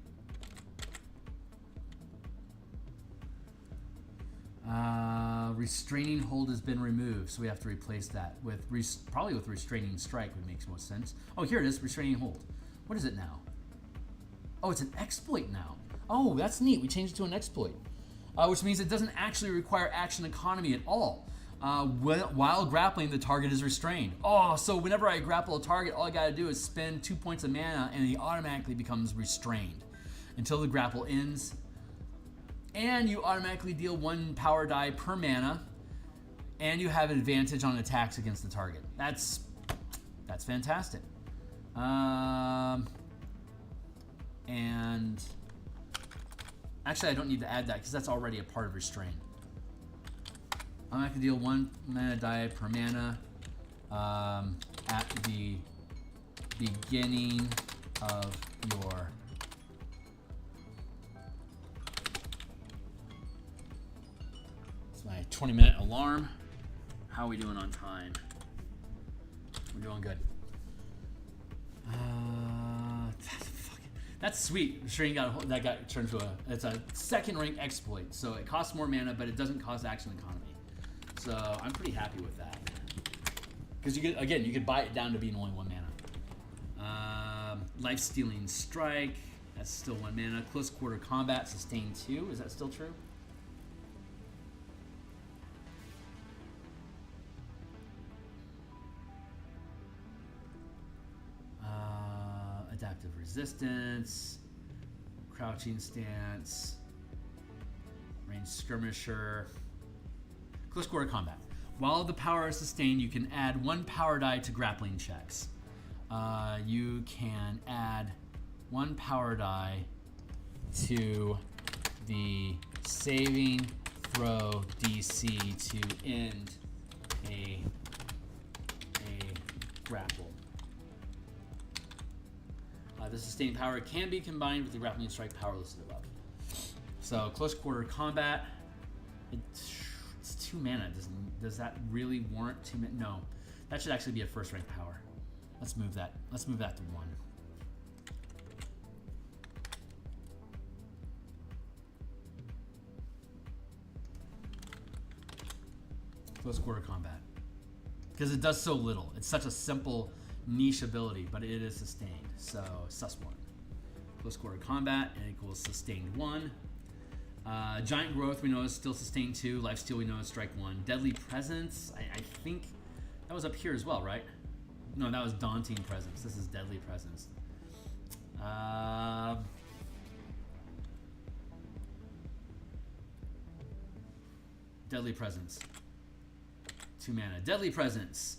Restraining Hold has been removed, so we have to replace that with probably with Restraining Strike would make most sense. Oh, here it is, Restraining Hold. What is it now? Oh, it's an exploit now. Oh, that's neat. We changed it to an exploit, which means it doesn't actually require action economy at all. While grappling, the target is restrained. Oh, so whenever I grapple a target, all I gotta do is spend 2 points of mana and he automatically becomes restrained until the grapple ends. And you automatically deal 1 power die per mana, and you have advantage on attacks against the target. That's fantastic. And actually, I don't need to add that because that's already a part of Restrain. I'm going to deal 1 mana die per mana at the beginning of your my 20-minute alarm. How are we doing on time? We're doing good. That's sweet. Restrain that got turned to it's a 2nd rank exploit, so it costs more mana, but it doesn't cost action economy. So I'm pretty happy with that. Because you could buy it down to being only 1 mana. Life Stealing Strike. That's still 1 mana. Close Quarter Combat, Sustain 2. Is that still true? Adaptive Resistance, Crouching Stance, Ranged Skirmisher, Close Quarter Combat. While the power is sustained, you can add 1 power die to grappling checks. You can add 1 power die to the saving throw DC to end a grapple. The sustained power can be combined with the grappling strike power listed above. So Close Quarter Combat, it's 2 mana. Does that really warrant 2 mana? No, that should actually be a 1st rank power. Let's move that. Let's move that to 1. Close Quarter Combat, because it does so little. It's such a simple niche ability, but it is sustained. So sus 1. Close Quarter Combat and equals sustained 1. Giant Growth we know is still sustained 2. Lifesteal we know is strike 1. Deadly Presence, I think that was up here as well, right? No, that was Daunting Presence. This is Deadly Presence. Deadly Presence. 2 mana. Deadly Presence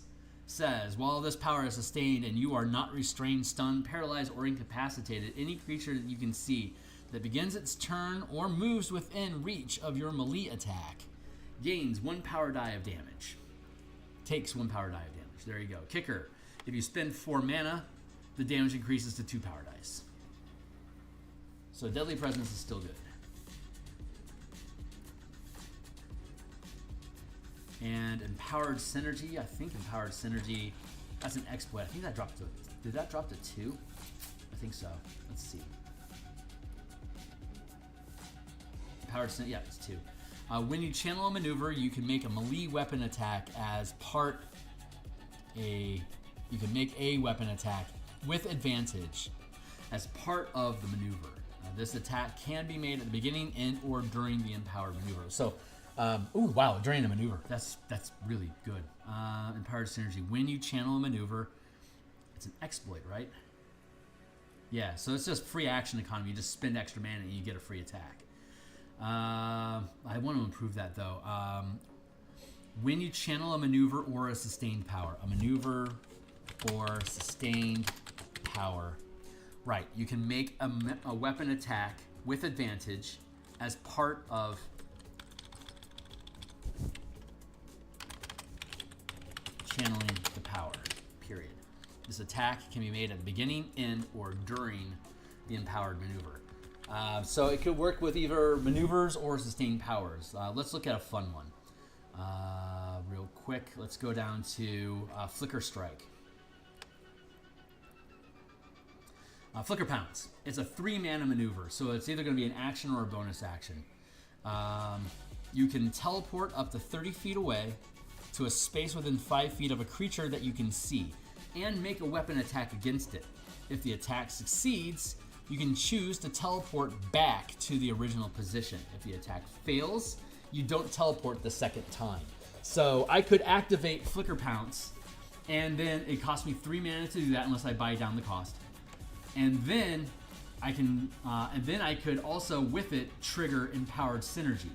says, while this power is sustained and you are not restrained, stunned, paralyzed, or incapacitated, any creature that you can see that begins its turn or moves within reach of your melee attack gains 1 power die of damage. Takes 1 power die of damage. There you go. Kicker. If you spend 4 mana, the damage increases to 2 power dice. So Deadly Presence is still good. And Empowered Synergy, I think Empowered Synergy, that's an exploit. I think that dropped to, did that drop to 2? I think so. Let's see. Empowered Synergy, yeah, it's 2. When you channel a maneuver, you can make a melee weapon attack as part you can make a weapon attack with advantage as part of the maneuver. This attack can be made at the beginning, and or during the empowered maneuver. So ooh, wow, during a maneuver. That's really good. Empowered Synergy. When you channel a maneuver, it's an exploit, right? Yeah, so it's just free action economy. You just spend extra mana and you get a free attack. I want to improve that, though. When you channel a maneuver or a sustained power. A maneuver or sustained power. Right, you can make a weapon attack with advantage as part of channeling the power, period. This attack can be made at the beginning, end, or during the empowered maneuver. So it could work with either maneuvers or sustained powers. Let's look at a fun one. Real quick, let's go down to Flicker Strike. Flicker Pounce. It's a 3 mana maneuver, so it's either going to be an action or a bonus action. You can teleport up to 30 feet away to a space within 5 feet of a creature that you can see, and make a weapon attack against it. If the attack succeeds, you can choose to teleport back to the original position. If the attack fails, you don't teleport the second time. So I could activate Flicker Pounce, and then it costs me 3 mana to do that unless I buy down the cost. And then I can, and then I could also with it trigger empowered synergy.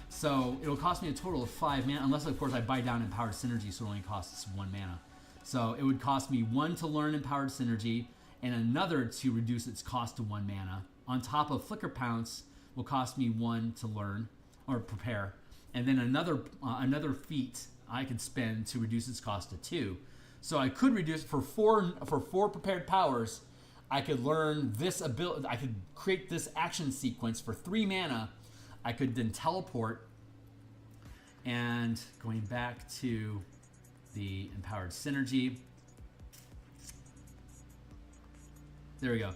So it'll cost me a total of 5 mana, unless of course I buy down empowered synergy, so it only costs 1 mana. So it would cost me 1 to learn empowered synergy, and another to reduce its cost to 1 mana. On top of Flicker Pounce will cost me 1 to learn or prepare, and then another feat I could spend to reduce its cost to 2. So I could reduce for four prepared powers. I could learn this ability. I could create this action sequence for 3 mana. I could then teleport, and going back to the empowered synergy. There we go.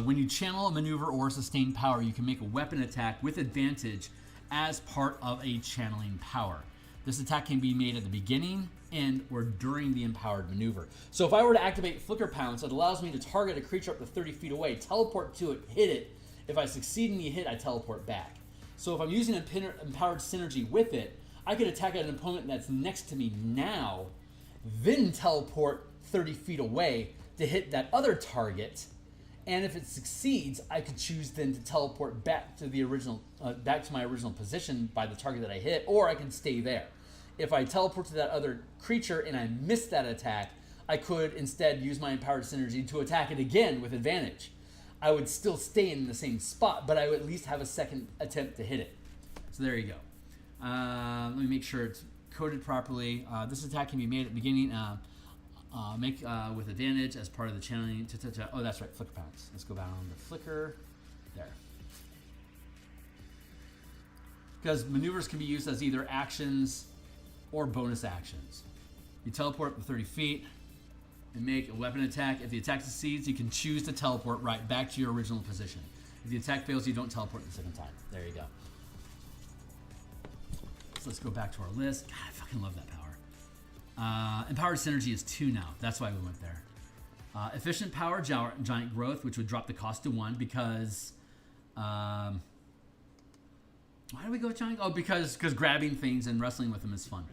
When you channel a maneuver or sustain power, you can make a weapon attack with advantage as part of a channeling power. This attack can be made at the beginning, end, or during the empowered maneuver. So if I were to activate Flicker Pounce, it allows me to target a creature up to 30 feet away, teleport to it, hit it. If I succeed in the hit, I teleport back. So if I'm using empowered synergy with it, I could attack an opponent that's next to me now, then teleport 30 feet away to hit that other target. And if it succeeds, I could choose then to teleport back to the original, back to my original position by the target that I hit, or I can stay there. If I teleport to that other creature and I miss that attack, I could instead use my empowered synergy to attack it again with advantage. I would still stay in the same spot, but I would at least have a second attempt to hit it. So there you go. Let me make sure it's coded properly. This attack can be made at the beginning. Make with advantage as part of the channeling. Oh, that's right, Flicker Pounce. Let's go down to Flicker. There. Because maneuvers can be used as either actions or bonus actions. You teleport for 30 feet and make a weapon attack. If the attack succeeds, you can choose to teleport right back to your original position. If the attack fails, you don't teleport the second time. There you go. So let's go back to our list. God, I fucking love that power. Empowered Synergy is 2 now. That's why we went there. Efficient Power, Giant Growth, which would drop the cost to 1 because... why do we go with Giant? Oh, because grabbing things and wrestling with them is fun.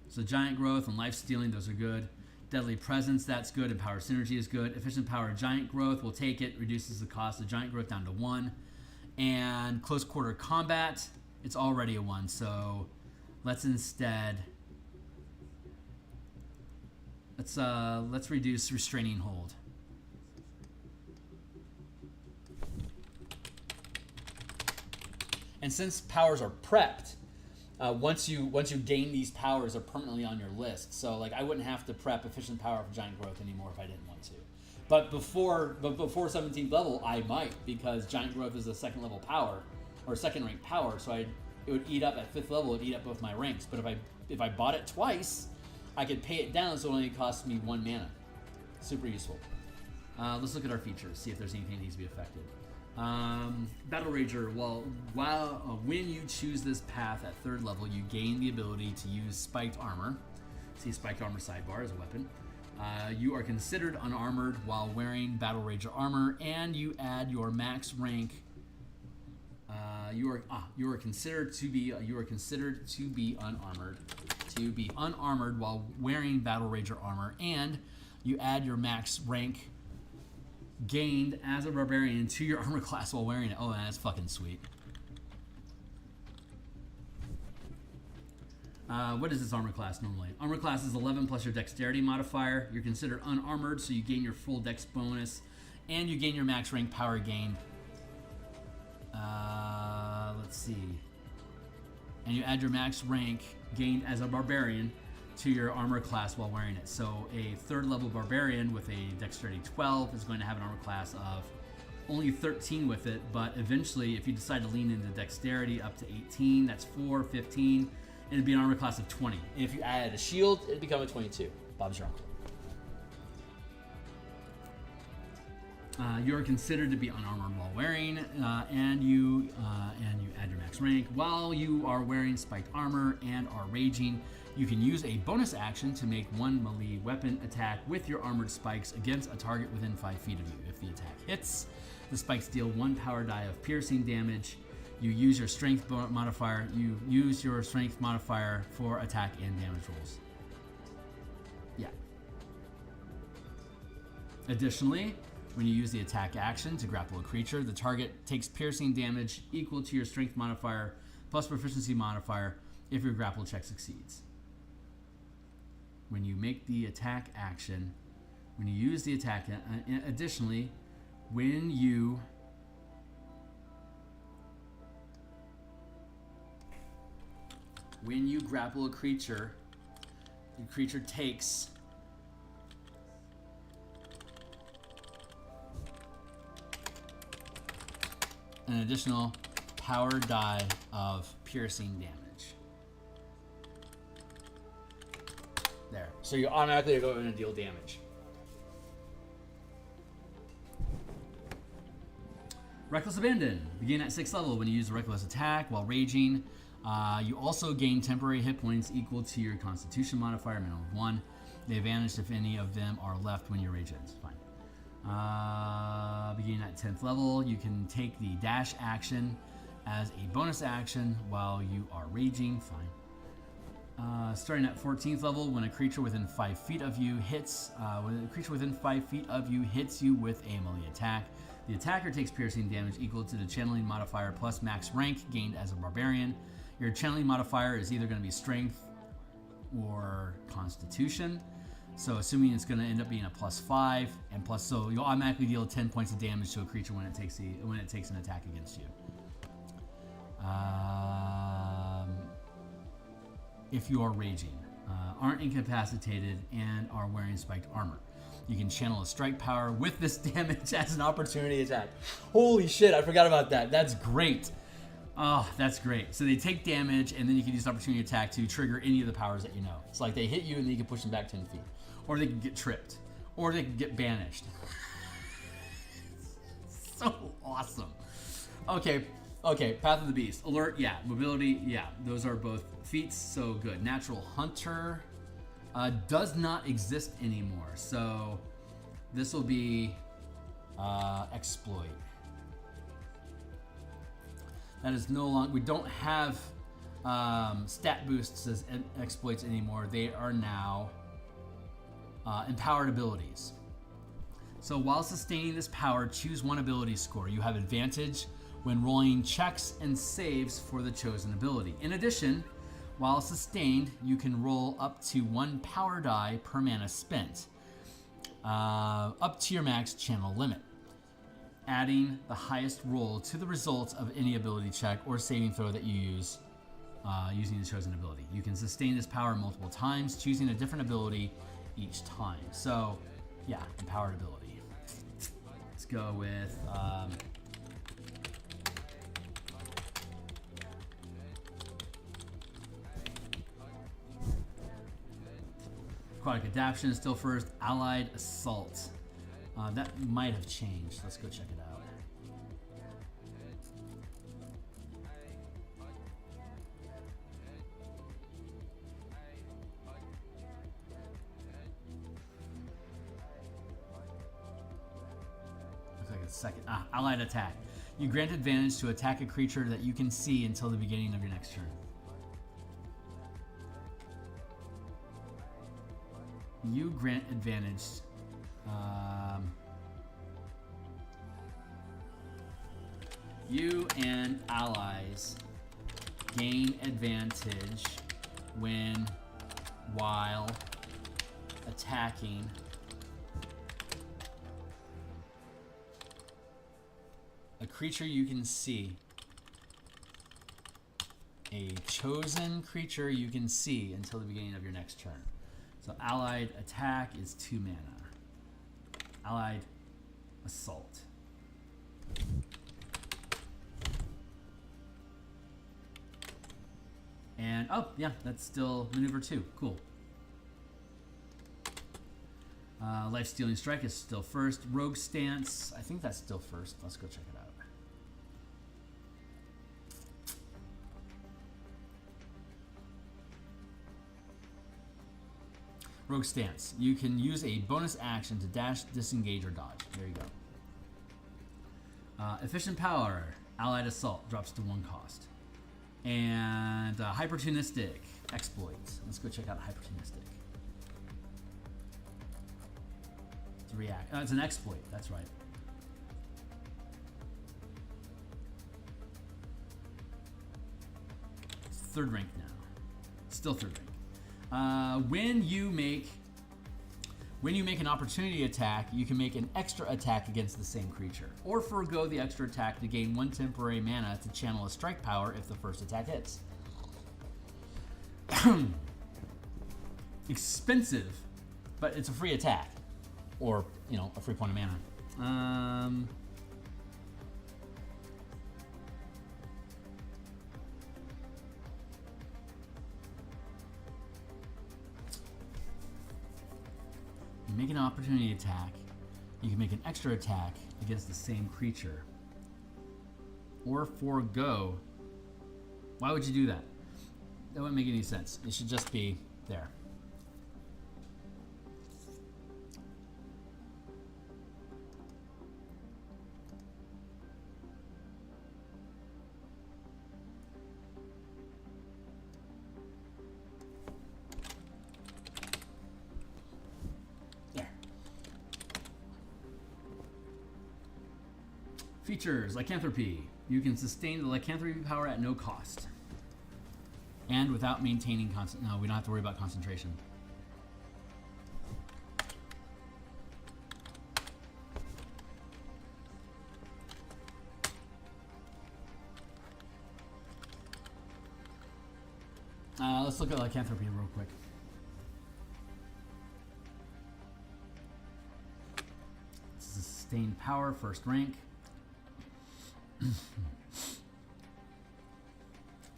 So Giant Growth and Life Stealing, those are good. Deadly Presence, that's good. Empowered Synergy is good. Efficient Power, Giant Growth, we'll take it. Reduces the cost of Giant Growth down to 1. And Close Quarter Combat, it's already a 1. So let's instead... Let's reduce Restraining Hold. And since powers are prepped, once you gain these powers, they're permanently on your list. So like I wouldn't have to prep Efficient Power for Giant Growth anymore if I didn't want to. But before 17th level, I might, because Giant Growth is a 2nd level power or 2nd rank power. So it would eat up at 5th level. It'd eat up both my ranks. But if I bought it twice, I could pay it down, so it only costs me 1 mana. Super useful. Let's look at our features, see if there's anything that needs to be affected. Battle Rager, when you choose this path at 3rd level, you gain the ability to use Spiked Armor. See Spiked Armor sidebar as a weapon. You are considered unarmored while wearing Battle Rager armor, and you add your max rank. You are considered to be unarmored. To be unarmored while wearing Battle Rager armor, and you add your max rank gained as a barbarian to your armor class while wearing it. Oh, that's fucking sweet. What is this armor class normally? Armor class is 11 plus your dexterity modifier. You're considered unarmored, so you gain your full dex bonus, and you gain your max rank power gain. Let's see. And you add your max rank gained as a barbarian to your armor class while wearing it. So a 3rd level barbarian with a dexterity 12 is going to have an armor class of only 13 with it, but eventually if you decide to lean into dexterity up to 18, that's 4, 15, and it'd be an armor class of 20. And if you add a shield, it'd become a 22. Bob's your uncle. You are considered to be unarmored while wearing, and you add your max rank. While you are wearing spiked armor and are raging, you can use a bonus action to make 1 melee weapon attack with your armored spikes against a target within 5 feet of you. If the attack hits, the spikes deal 1 power die of piercing damage. You use your strength modifier. You use your strength modifier for attack and damage rolls. Yeah. Additionally, When you use the attack action to grapple a creature, the target takes piercing damage equal to your strength modifier plus proficiency modifier if your grapple check succeeds. When you make the attack action, when you use the attack, additionally, when you grapple a creature, the creature takes an additional power die of piercing damage. There. So you automatically go in and deal damage. Reckless Abandon. Begin at 6th level. When you use a reckless attack while raging, you also gain temporary hit points equal to your Constitution modifier, minimum of 1. They vanish if any of them are left when your rage ends. Fine. Beginning at 10th level, you can take the dash action as a bonus action while you are raging. Fine. Starting at 14th level, when a creature within 5 feet of you hits you with a melee attack, the attacker takes piercing damage equal to the channeling modifier plus max rank gained as a barbarian. Your channeling modifier is either going to be strength or constitution. So assuming it's going to end up being a +5 and plus, so you'll automatically deal 10 points of damage to a creature when it takes an attack against you. If you are raging, aren't incapacitated, and are wearing spiked armor, you can channel a strike power with this damage as an opportunity attack. Holy shit, I forgot about that. That's great. Oh, that's great. So they take damage, and then you can use opportunity attack to trigger any of the powers that you know. It's like they hit you, and then you can push them back 10 feet. Or they can get tripped. Or they can get banished. So awesome. Okay, Path of the Beast. Alert, yeah. Mobility, yeah. Those are both feats, so good. Natural Hunter does not exist anymore. So this will be Exploit. That is no longer, we don't have stat boosts as exploits anymore. They are now empowered abilities. So while sustaining this power, choose one ability score. You have advantage when rolling checks and saves for the chosen ability. In addition, while sustained, you can roll up to 1 power die per mana spent, up to your max channel limit, adding the highest roll to the results of any ability check or saving throw that you use using the chosen ability. You can sustain this power multiple times, choosing a different ability each time. So, yeah, empowered ability. Let's go with Aquatic Adaption is still first. Allied Assault. That might have changed. Let's go check it out. Looks like it's second. Allied Attack. You grant advantage to attack a creature that you can see until the beginning of your next turn. You grant advantage. You and allies gain advantage while attacking a creature you can see. A chosen creature you can see until the beginning of your next turn. So Allied Attack is 2 mana. Allied Assault. And, oh, yeah, that's still Maneuver 2. Cool. Life-Stealing Strike is still first. Rogue Stance, I think that's still first. Let's go check it out. Rogue Stance. You can use a bonus action to dash, disengage, or dodge. There you go. Efficient Power. Allied Assault drops to 1 cost. And Hypertunistic. Exploits. Let's go check out Hypertunistic. It's a react. It's an exploit. That's right. third rank now. Still third rank. When you make an opportunity attack, you can make an extra attack against the same creature, or forego the extra attack to gain 1 temporary mana to channel a strike power if the first attack hits. Expensive, but it's a free attack, or a free point of mana. You make an opportunity attack, you can make an extra attack against the same creature, or forego. Why would you do that? That wouldn't make any sense. It should just be there. Features, lycanthropy. You can sustain the lycanthropy power at no cost. And without maintaining no, we don't have to worry about concentration. Let's look at lycanthropy real quick. This is a sustained power, first rank.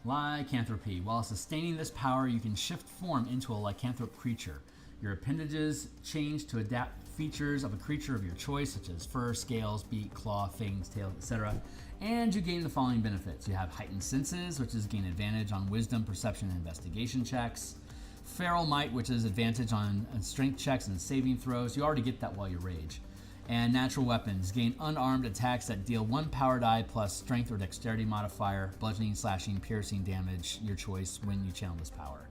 Lycanthropy. While sustaining this power, you can shift form into a lycanthrope creature. Your appendages change to adapt features of a creature of your choice, such as fur, scales, beak, claw, fangs, tail, etc. And you gain the following benefits. You have heightened senses, which is gain advantage on wisdom, perception, and investigation checks. Feral might, which is advantage on strength checks and saving throws. You already get that while you rage. And natural weapons. Gain unarmed attacks that deal 1 power die plus strength or dexterity modifier, bludgeoning, slashing, piercing damage, your choice, when you channel this power.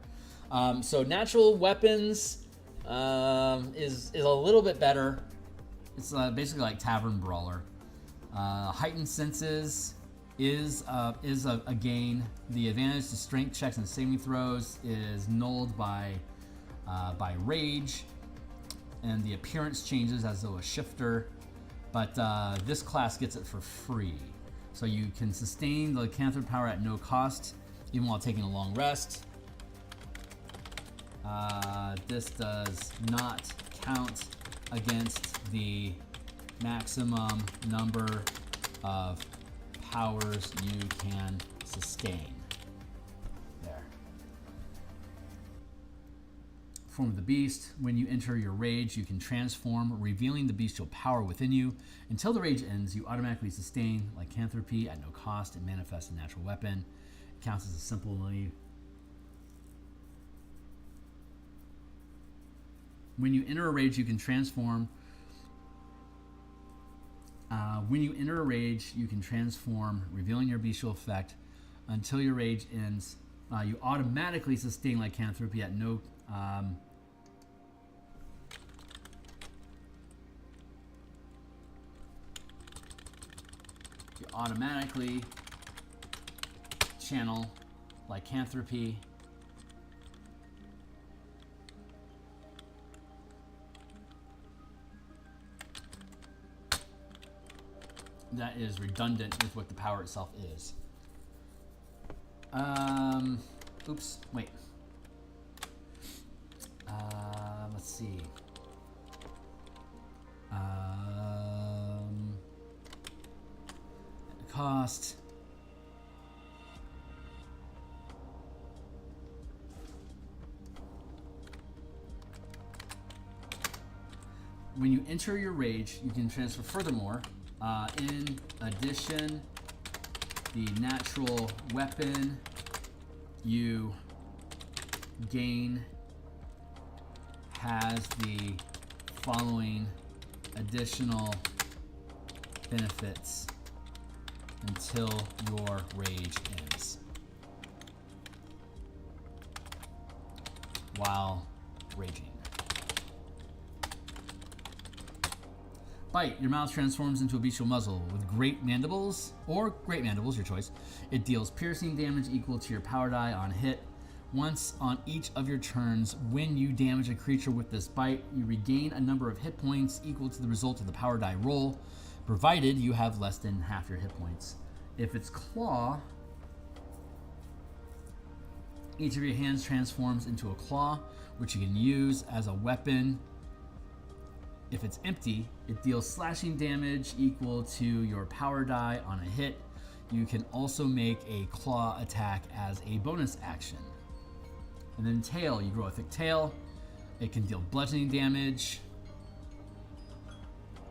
So natural weapons is a little bit better. It's basically like Tavern Brawler. Heightened senses is a gain. The advantage to strength checks and saving throws is nulled by rage. And the appearance changes as though a shifter, but this class gets it for free. So you can sustain the lycanthrope power at no cost, even while taking a long rest. This does not count against the maximum number of powers you can sustain. There. Form of the beast. When you enter your rage, you can transform, revealing the bestial power within you. Until the rage ends, you automatically sustain lycanthropy at no cost and manifest a natural weapon. It counts as a simple leave. When you enter a rage, you can transform. Revealing your bestial effect. Until your rage ends, you automatically sustain lycanthropy at no. You automatically channel lycanthropy that is redundant with what the power itself is. Oops, wait. Let's see. Cost. When you enter your rage, you can transfer furthermore. In addition, the natural weapon you gain has the following additional benefits until your rage ends. While raging. Bite. Your mouth transforms into a bestial muzzle with great mandibles, or great mandibles, your choice. It deals piercing damage equal to your power die on hit. Once on each of your turns, when you damage a creature with this bite, you regain a number of hit points equal to the result of the power die roll, provided you have less than half your hit points. If it's claw, each of your hands transforms into a claw, which you can use as a weapon. If it's empty, it deals slashing damage equal to your power die on a hit. You can also make a claw attack as a bonus action. And then tail, you grow a thick tail. It can deal bludgeoning damage.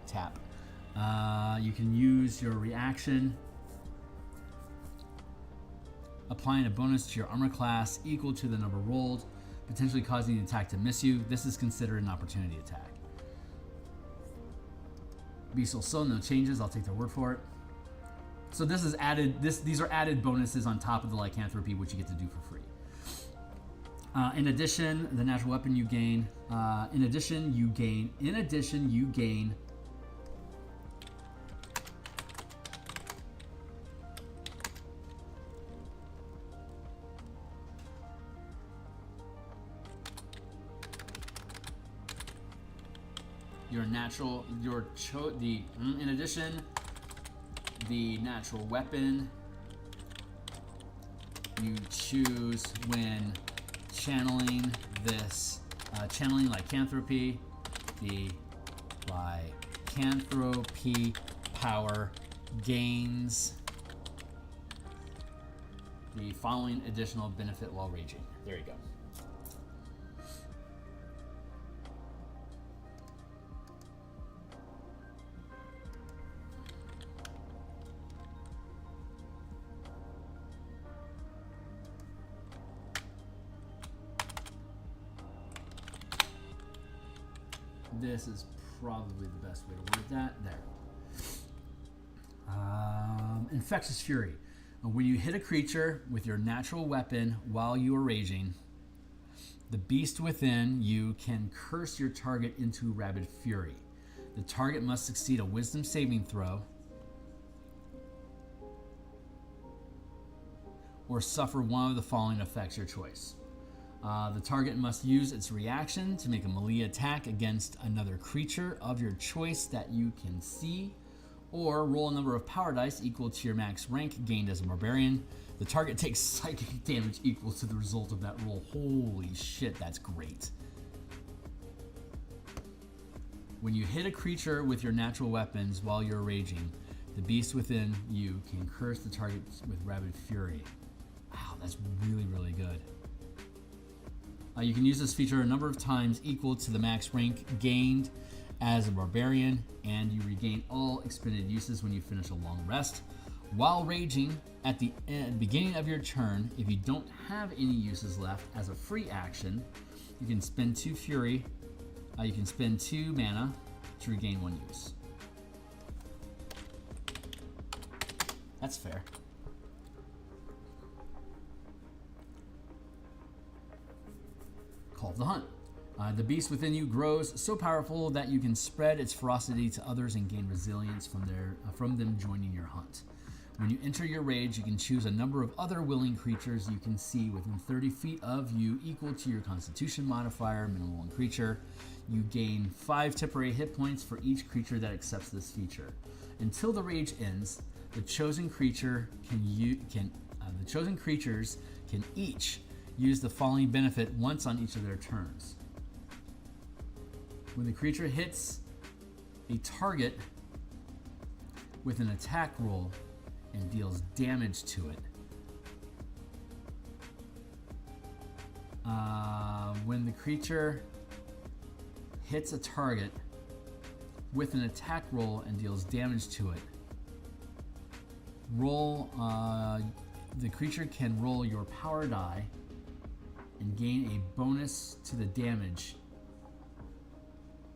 Tap. You can use your reaction, applying a bonus to your armor class equal to the number rolled, potentially causing the attack to miss you. This is considered an opportunity attack. Bestial Soul, no changes. I'll take their word for it. So this is added. These are added bonuses on top of the lycanthropy, which you get to do for free. In addition, the natural weapon you gain. In addition, you gain. In addition, the natural weapon you choose when channeling channeling lycanthropy. The lycanthropy power gains the following additional benefit while raging. There you go. This is probably the best way to word that. There. Infectious Fury. When you hit a creature with your natural weapon while you are raging, the beast within you can curse your target into rabid fury. The target must succeed a wisdom saving throw or suffer one of the following effects, your choice. The target must use its reaction to make a melee attack against another creature of your choice that you can see, or roll a number of power dice equal to your max rank gained as a barbarian. The target takes psychic damage equal to the result of that roll. Holy shit, that's great. When you hit a creature with your natural weapons while you're raging, the beast within you can curse the target with rabid fury. Wow, that's really, really good. You can use this feature a number of times equal to the max rank gained as a barbarian, and you regain all expended uses when you finish a long rest. While raging, at the beginning of your turn, if you don't have any uses left, as a free action, you can spend 2 fury. You can spend 2 mana to regain 1 use. That's fair. Call of the Hunt. The beast within you grows so powerful that you can spread its ferocity to others and gain resilience from them joining your hunt. When you enter your rage, you can choose a number of other willing creatures you can see within 30 feet of you equal to your constitution modifier, minimum 1 creature. You gain 5 temporary hit points for each creature that accepts this feature. Until the rage ends, the chosen creatures can each use the following benefit once on each of their turns. When the creature hits a target with an attack roll and deals damage to it, when the creature hits a target with an attack roll and deals damage to it, the creature can roll your power die and gain a bonus to the damage.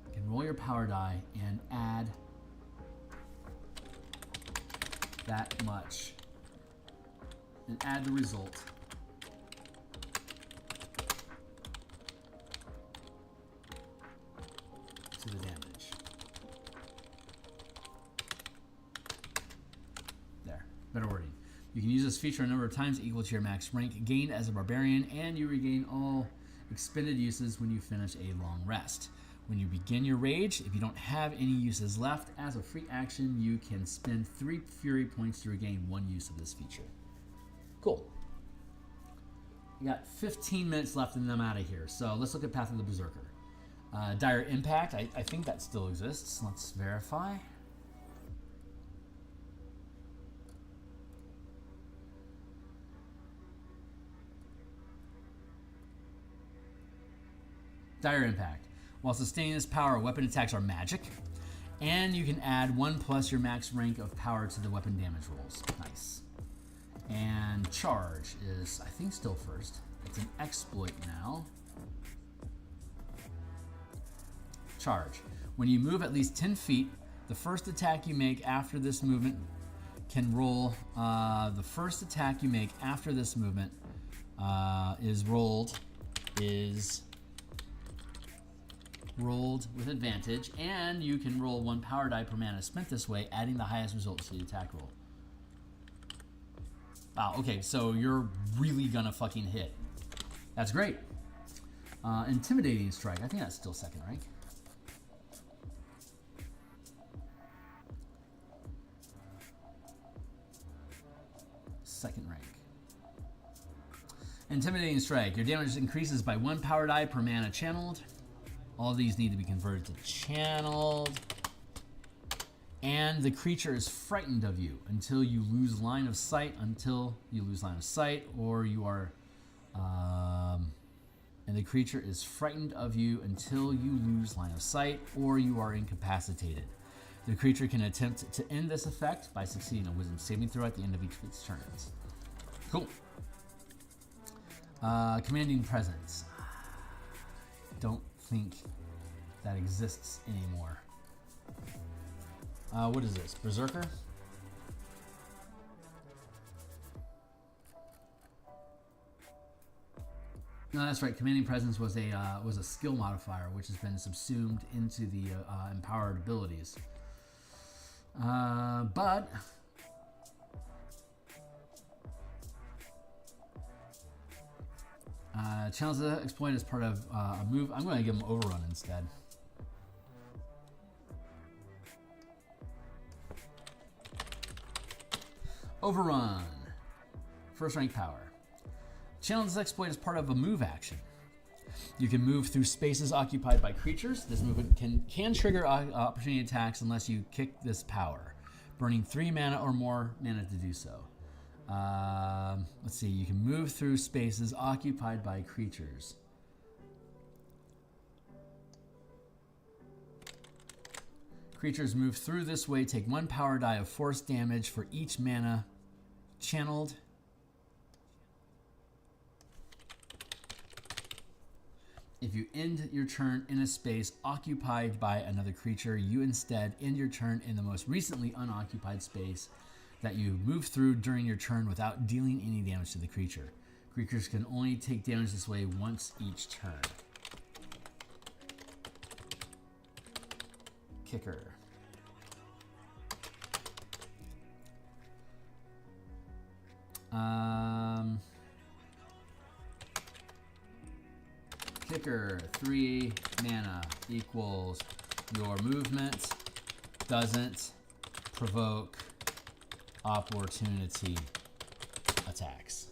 You can roll your power die and add that much and add the result to the damage. can use this feature a number of times equal to your max rank gained as a barbarian, and you regain all expended uses when you finish a long rest. When you begin your rage, if you don't have any uses left, as a free action, you can spend 3 fury points to regain 1 use of this feature. Cool. We got 15 minutes left and I'm out of here. So let's look at Path of the Berserker. Dire Impact, I think that still exists. Let's verify. Dire Impact. While sustaining this power, weapon attacks are magic, and you can add 1 plus your max rank of power to the weapon damage rolls. Nice. And Charge is, I think, still first. It's an exploit now. Charge. When you move at least 10 feet, the first attack you make after this movement can roll. The first attack you make after this movement is rolled with advantage, and you can roll 1 power die per mana spent this way, adding the highest result to the attack roll. Wow, okay, so you're really gonna fucking hit. That's great. Intimidating Strike, I think that's still second rank. Second rank. Intimidating Strike, your damage increases by 1 power die per mana channeled. All of these need to be converted to channeled. And the creature is frightened of you until you lose line of sight, or you are... and the creature is frightened of you until you lose line of sight, or you are incapacitated. The creature can attempt to end this effect by succeeding a wisdom saving throw at the end of each of its turns. Cool. Commanding Presence. Don't think that exists anymore. What is this? Berserker? No, that's right. Commanding Presence was a skill modifier, which has been subsumed into the empowered abilities. But channels the exploit as part of a move. I'm going to give him Overrun instead. Overrun. First rank power. Channel this exploit as part of a move action. You can move through spaces occupied by creatures. This movement can trigger opportunity attacks unless you kick this power, burning 3 mana or more mana to do so. Let's see, you can move through spaces occupied by creatures. Creatures move through this way, take 1 power die of force damage for each mana channeled. If you end your turn in a space occupied by another creature, you instead end your turn in the most recently unoccupied space that you move through during your turn without dealing any damage to the creature. Creatures can only take damage this way once each turn. Kicker. Kicker, 3 mana equals your movement doesn't provoke opportunity attacks.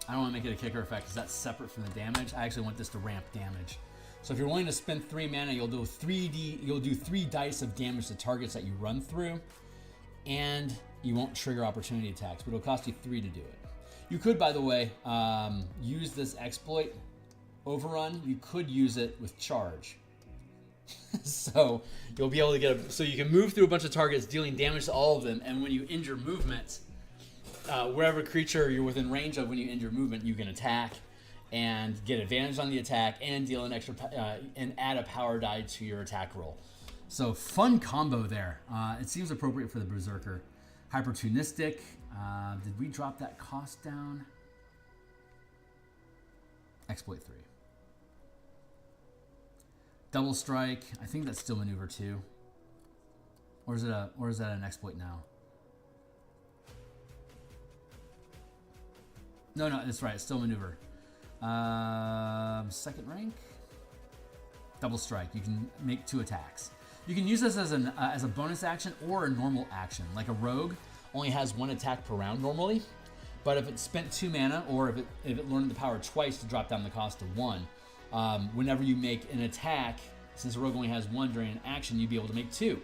I don't want to make it a kicker effect because that's separate from the damage. I actually want this to ramp damage. So if you're willing to spend 3 mana, you'll do 3 dice of damage to targets that you run through, and you won't trigger opportunity attacks, but it'll cost you 3 to do it. You could, by the way, use this exploit, overrun, you could use it with charge. So you'll be able to get so you can move through a bunch of targets, dealing damage to all of them, and when you end your movement, wherever creature you're within range of when you end your movement, you can attack and get advantage on the attack and deal an extra and add a power die to your attack roll. So fun combo there. It seems appropriate for the Berserker. Hypertunistic. Did we drop that cost down? Exploit 3. Double strike. I think that's still maneuver 2. Or is that an exploit now? No, that's right. It's still maneuver. Second rank. Double strike. You can make 2 attacks. You can use this as a bonus action or a normal action. Like a rogue only has 1 attack per round normally, but if it spent 2 mana or if it learned the power twice to drop down the cost to 1, whenever you make an attack, since a rogue only has 1 during an action, you'd be able to make 2,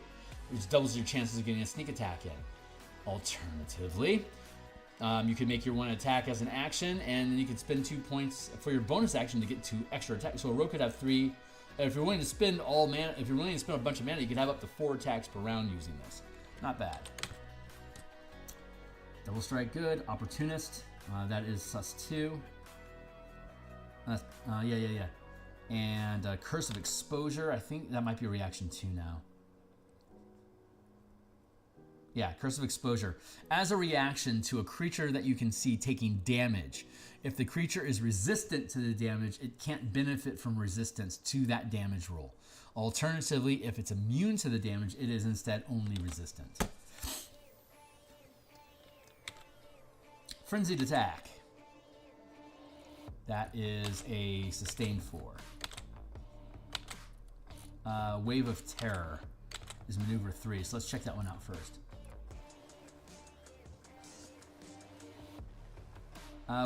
which doubles your chances of getting a sneak attack in. Alternatively, you can make your 1 attack as an action, and then you can spend 2 points for your bonus action to get 2 extra attacks. So a rogue could have 3. If you're willing to spend all mana, if you're willing to spend a bunch of mana, you could have up to 4 attacks per round using this. Not bad. Double strike, good. Opportunist, that is sus 2. Yeah. And Curse of Exposure, I think that might be a reaction 2 now. Yeah, Curse of Exposure. As a reaction to a creature that you can see taking damage, if the creature is resistant to the damage, it can't benefit from resistance to that damage roll. Alternatively, if it's immune to the damage, it is instead only resistant. Frenzied Attack. That is a sustained 4. Wave of Terror is maneuver 3, so let's check that one out first.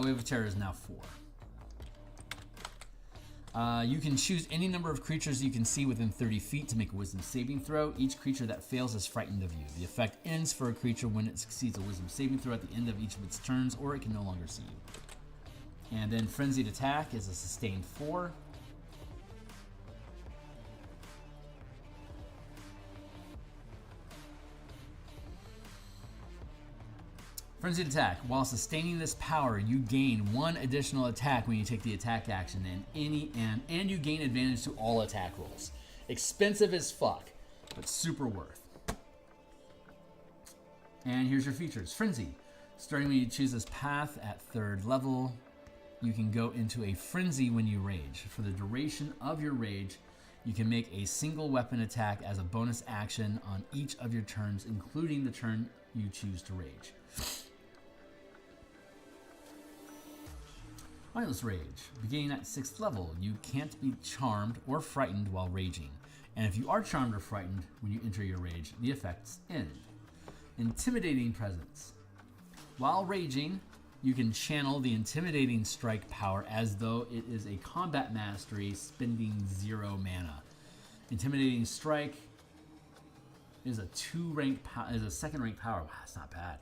Wave of Terror is now 4. You can choose any number of creatures you can see within 30 feet to make a wisdom saving throw. Each creature that fails is frightened of you. The effect ends for a creature when it succeeds a wisdom saving throw at the end of each of its turns, or it can no longer see you. And then Frenzied Attack is a sustained 4. Frenzied Attack. While sustaining this power, you gain 1 additional attack when you take the attack action, and you gain advantage to all attack rolls. Expensive as fuck, but super worth. And here's your features. Frenzy. Starting when you choose this path at 3rd level, you can go into a frenzy when you rage. For the duration of your rage, you can make a single weapon attack as a bonus action on each of your turns, including the turn you choose to rage. Mindless Rage. Beginning at 6th level, you can't be charmed or frightened while raging. And if you are charmed or frightened when you enter your rage, the effects end. Intimidating Presence. While raging, you can channel the Intimidating Strike power as though it is a combat mastery, spending 0 mana. Intimidating Strike is a 2nd rank power. Wow, that's not bad.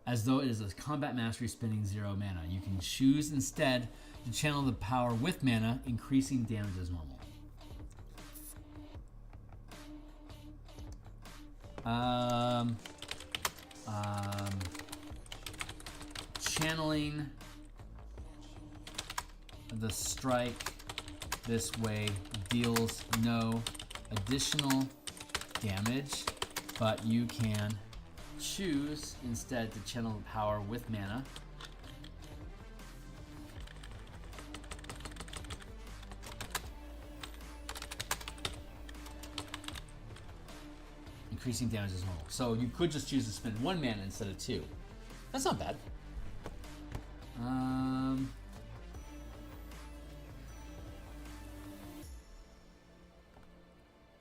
As though it is a combat mastery, spending 0 mana. You can choose instead to channel the power with mana, increasing damage as normal. Channeling the strike this way deals no additional damage, but you can choose instead to channel the power with mana. Increasing damage as normal. So you could just choose to spend 1 mana instead of 2. That's not bad.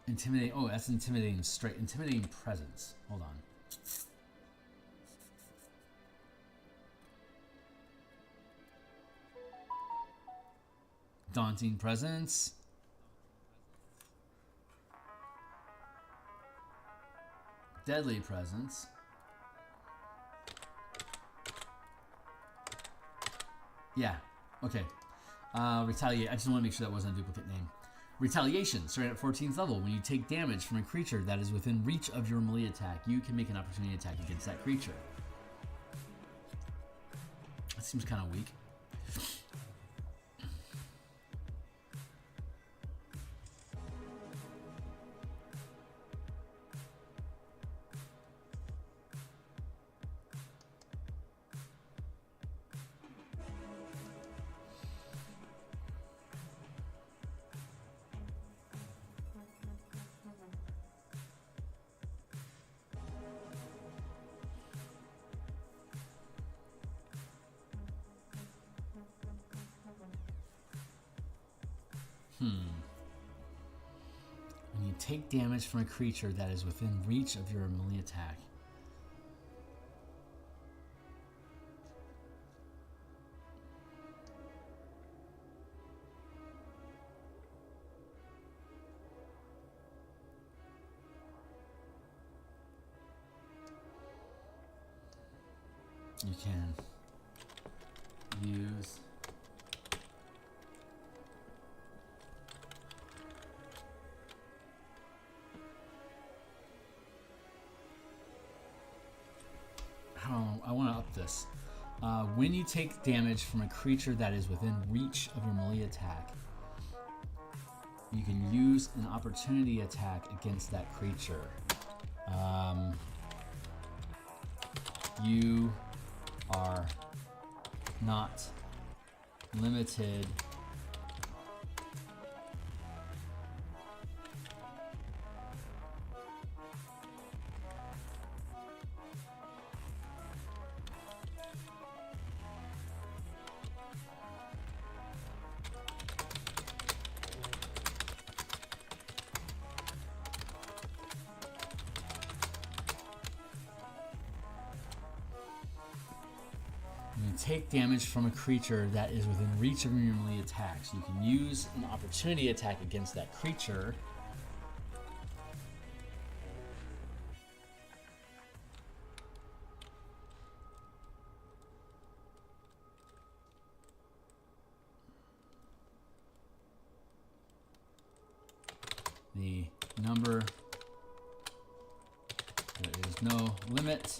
Intimidate. Oh, that's intimidating. Straight intimidating presence. Hold on. Daunting presence. Deadly presence. Yeah. Okay. Retaliate. I just want to make sure that wasn't a duplicate name. Retaliation, starting at 14th level. When you take damage from a creature that is within reach of your melee attack, you can make an opportunity attack against that creature. That seems kind of weak. When you take damage from a creature that is within reach of your melee attack. You can use I want to up this. When you take damage from a creature that is within reach of your melee attack, you can use an opportunity attack against that creature. You are not limited take damage from a creature that is within reach of your melee attacks. You can use an opportunity attack against that creature. The number, there is no limit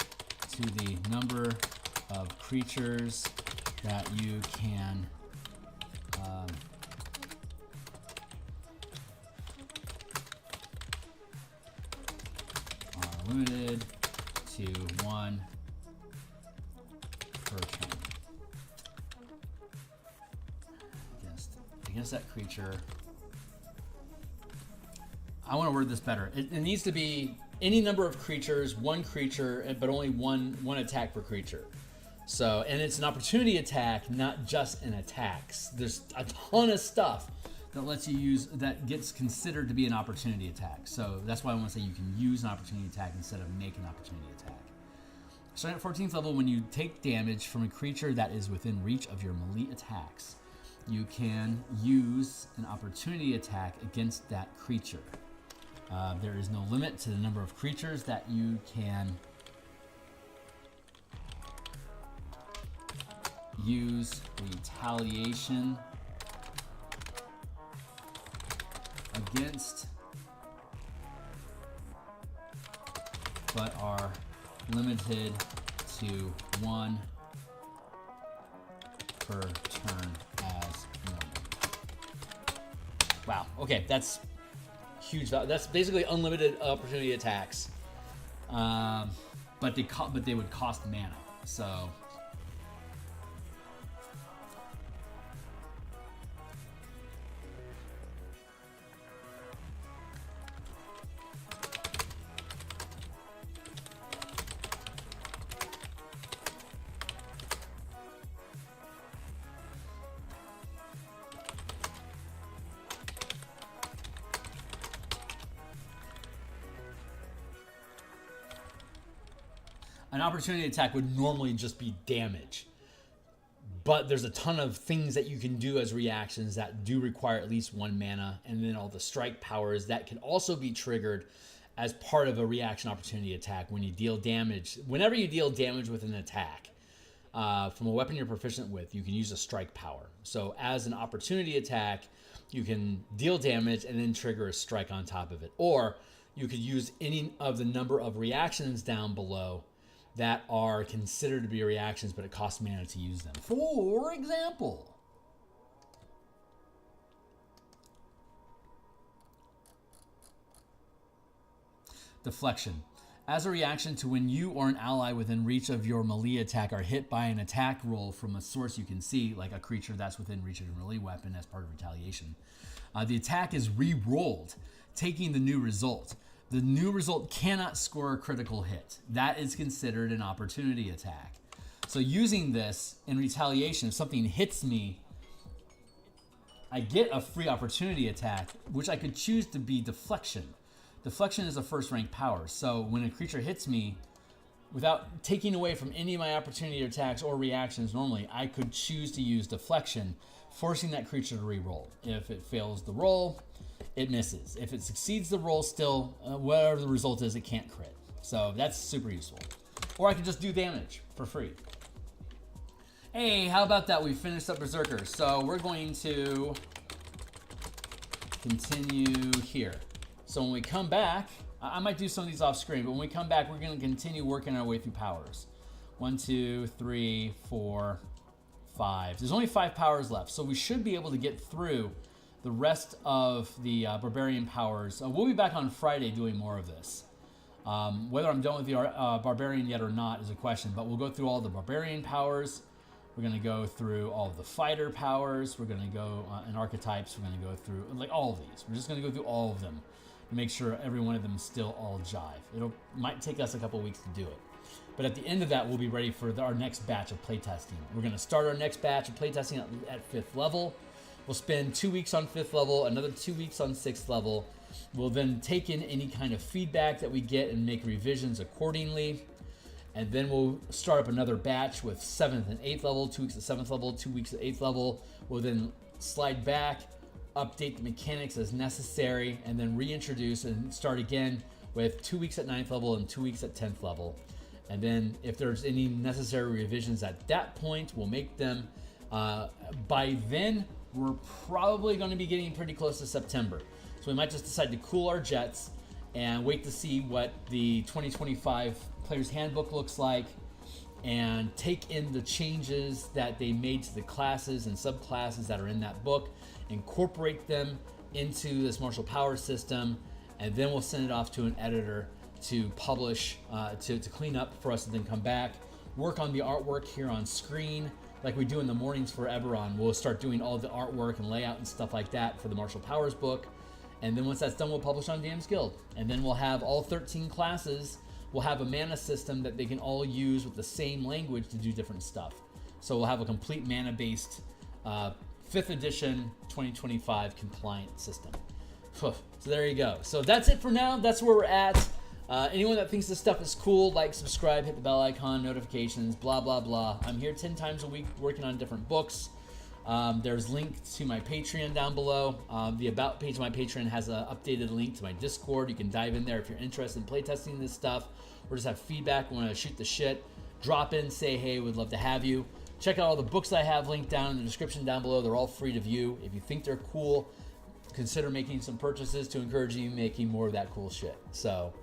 to the number of creatures that you can are limited to one per turn against that creature. I want to word this better. It needs to be any number of creatures, one creature, but only one attack per creature. So, and it's an opportunity attack, not just an attack. There's a ton of stuff that lets you use, that gets considered to be an opportunity attack. So that's why I want to say you can use an opportunity attack instead of make an opportunity attack. Starting at 14th level, when you take damage from a creature that is within reach of your melee attacks, you can use an opportunity attack against that creature. There is no limit to the number of creatures that you can use retaliation against, but are limited to one per turn as normal. Wow, okay, that's huge. That's basically unlimited opportunity attacks, but they would cost mana. So an opportunity attack would normally just be damage, but there's a ton of things that you can do as reactions that do require at least one mana, and then all the strike powers that can also be triggered as part of a reaction opportunity attack when you deal damage. Whenever you deal damage with an attack, from a weapon you're proficient with, you can use a strike power. So as an opportunity attack, you can deal damage and then trigger a strike on top of it. Or you could use any of the number of reactions down below that are considered to be reactions, but it costs mana to use them. For example, deflection. As a reaction to when you or an ally within reach of your melee attack are hit by an attack roll from a source you can see, like a creature that's within reach of your melee weapon as part of retaliation, the attack is re-rolled, taking the new result. The new result cannot score a critical hit. That is considered an opportunity attack. So using this in retaliation, if something hits me, I get a free opportunity attack, which I could choose to be deflection. Deflection is a first rank power, so when a creature hits me, without taking away from any of my opportunity attacks or reactions normally, I could choose to use deflection, forcing that creature to re-roll. If it fails the roll, it misses. If it succeeds the roll still, whatever the result is, it can't crit. So that's super useful. Or I could just do damage for free. Hey, how about that? We finished up Berserker. So we're going to continue here. So when we come back, I might do some of these off screen, but when we come back, we're going to continue working our way through powers. 1, 2, 3, 4, 5. There's only 5 powers left, so we should be able to get through the rest of the barbarian powers. We'll be back on Friday doing more of this. Whether I'm done with the barbarian yet or not is a question, but we'll go through all the barbarian powers. We're going to go through all of the fighter powers. We're going to go in archetypes. We're going to go through like all of these. We're just going to go through all of them to make sure every one of them still all jive. It might take us a couple weeks to do it. But at the end of that, we'll be ready for our next batch of playtesting. We're going to start our next batch of playtesting at 5th level. We'll spend 2 weeks on 5th level, another 2 weeks on 6th level. We'll then take in any kind of feedback that we get and make revisions accordingly. And then we'll start up another batch with 7th and 8th level, 2 weeks at 7th level, 2 weeks at 8th level. We'll then slide back, update the mechanics as necessary, and then reintroduce and start again with 2 weeks at 9th level and 2 weeks at 10th level. And then if there's any necessary revisions at that point, we'll make them. By then, we're probably going to be getting pretty close to September. So we might just decide to cool our jets and wait to see what the 2025 Player's Handbook looks like and take in the changes that they made to the classes and subclasses that are in that book, incorporate them into this martial power system, and then we'll send it off to an editor to publish, to clean up for us, and then come back, work on the artwork here on screen like we do in the mornings for Eberron. We'll start doing all the artwork and layout and stuff like that for the Martial Powers book. And then once that's done, we'll publish on DMsGuild. And then we'll have all 13 classes. We'll have a mana system that they can all use with the same language to do different stuff. So we'll have a complete mana-based 5th edition 2025 compliant system. So there you go. So that's it for now. That's where we're at. Anyone that thinks this stuff is cool, like, subscribe, hit the bell icon, notifications, blah, blah, blah. I'm here 10 times a week working on different books. There's links to my Patreon down below. The About page of my Patreon has an updated link to my Discord. You can dive in there if you're interested in playtesting this stuff or just have feedback, want to shoot the shit. Drop in, say hey, would love to have you. Check out all the books I have linked down in the description down below. They're all free to view. If you think they're cool, consider making some purchases to encourage you making more of that cool shit. So,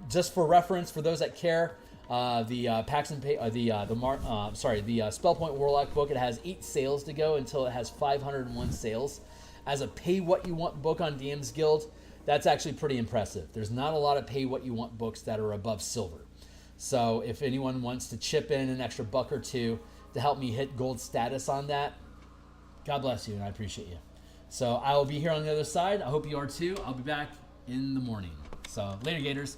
just for reference, for those that care, the Pacts and the Spell Point Warlock book, it has 8 sales to go until it has 501 sales. As a pay what you want book on DMsGuild, that's actually pretty impressive. There's not a lot of pay what you want books that are above silver. So if anyone wants to chip in an extra $1 or $2 to help me hit gold status on that, God bless you and I appreciate you. So I will be here on the other side. I hope you are too. I'll be back in the morning. So later, Gators.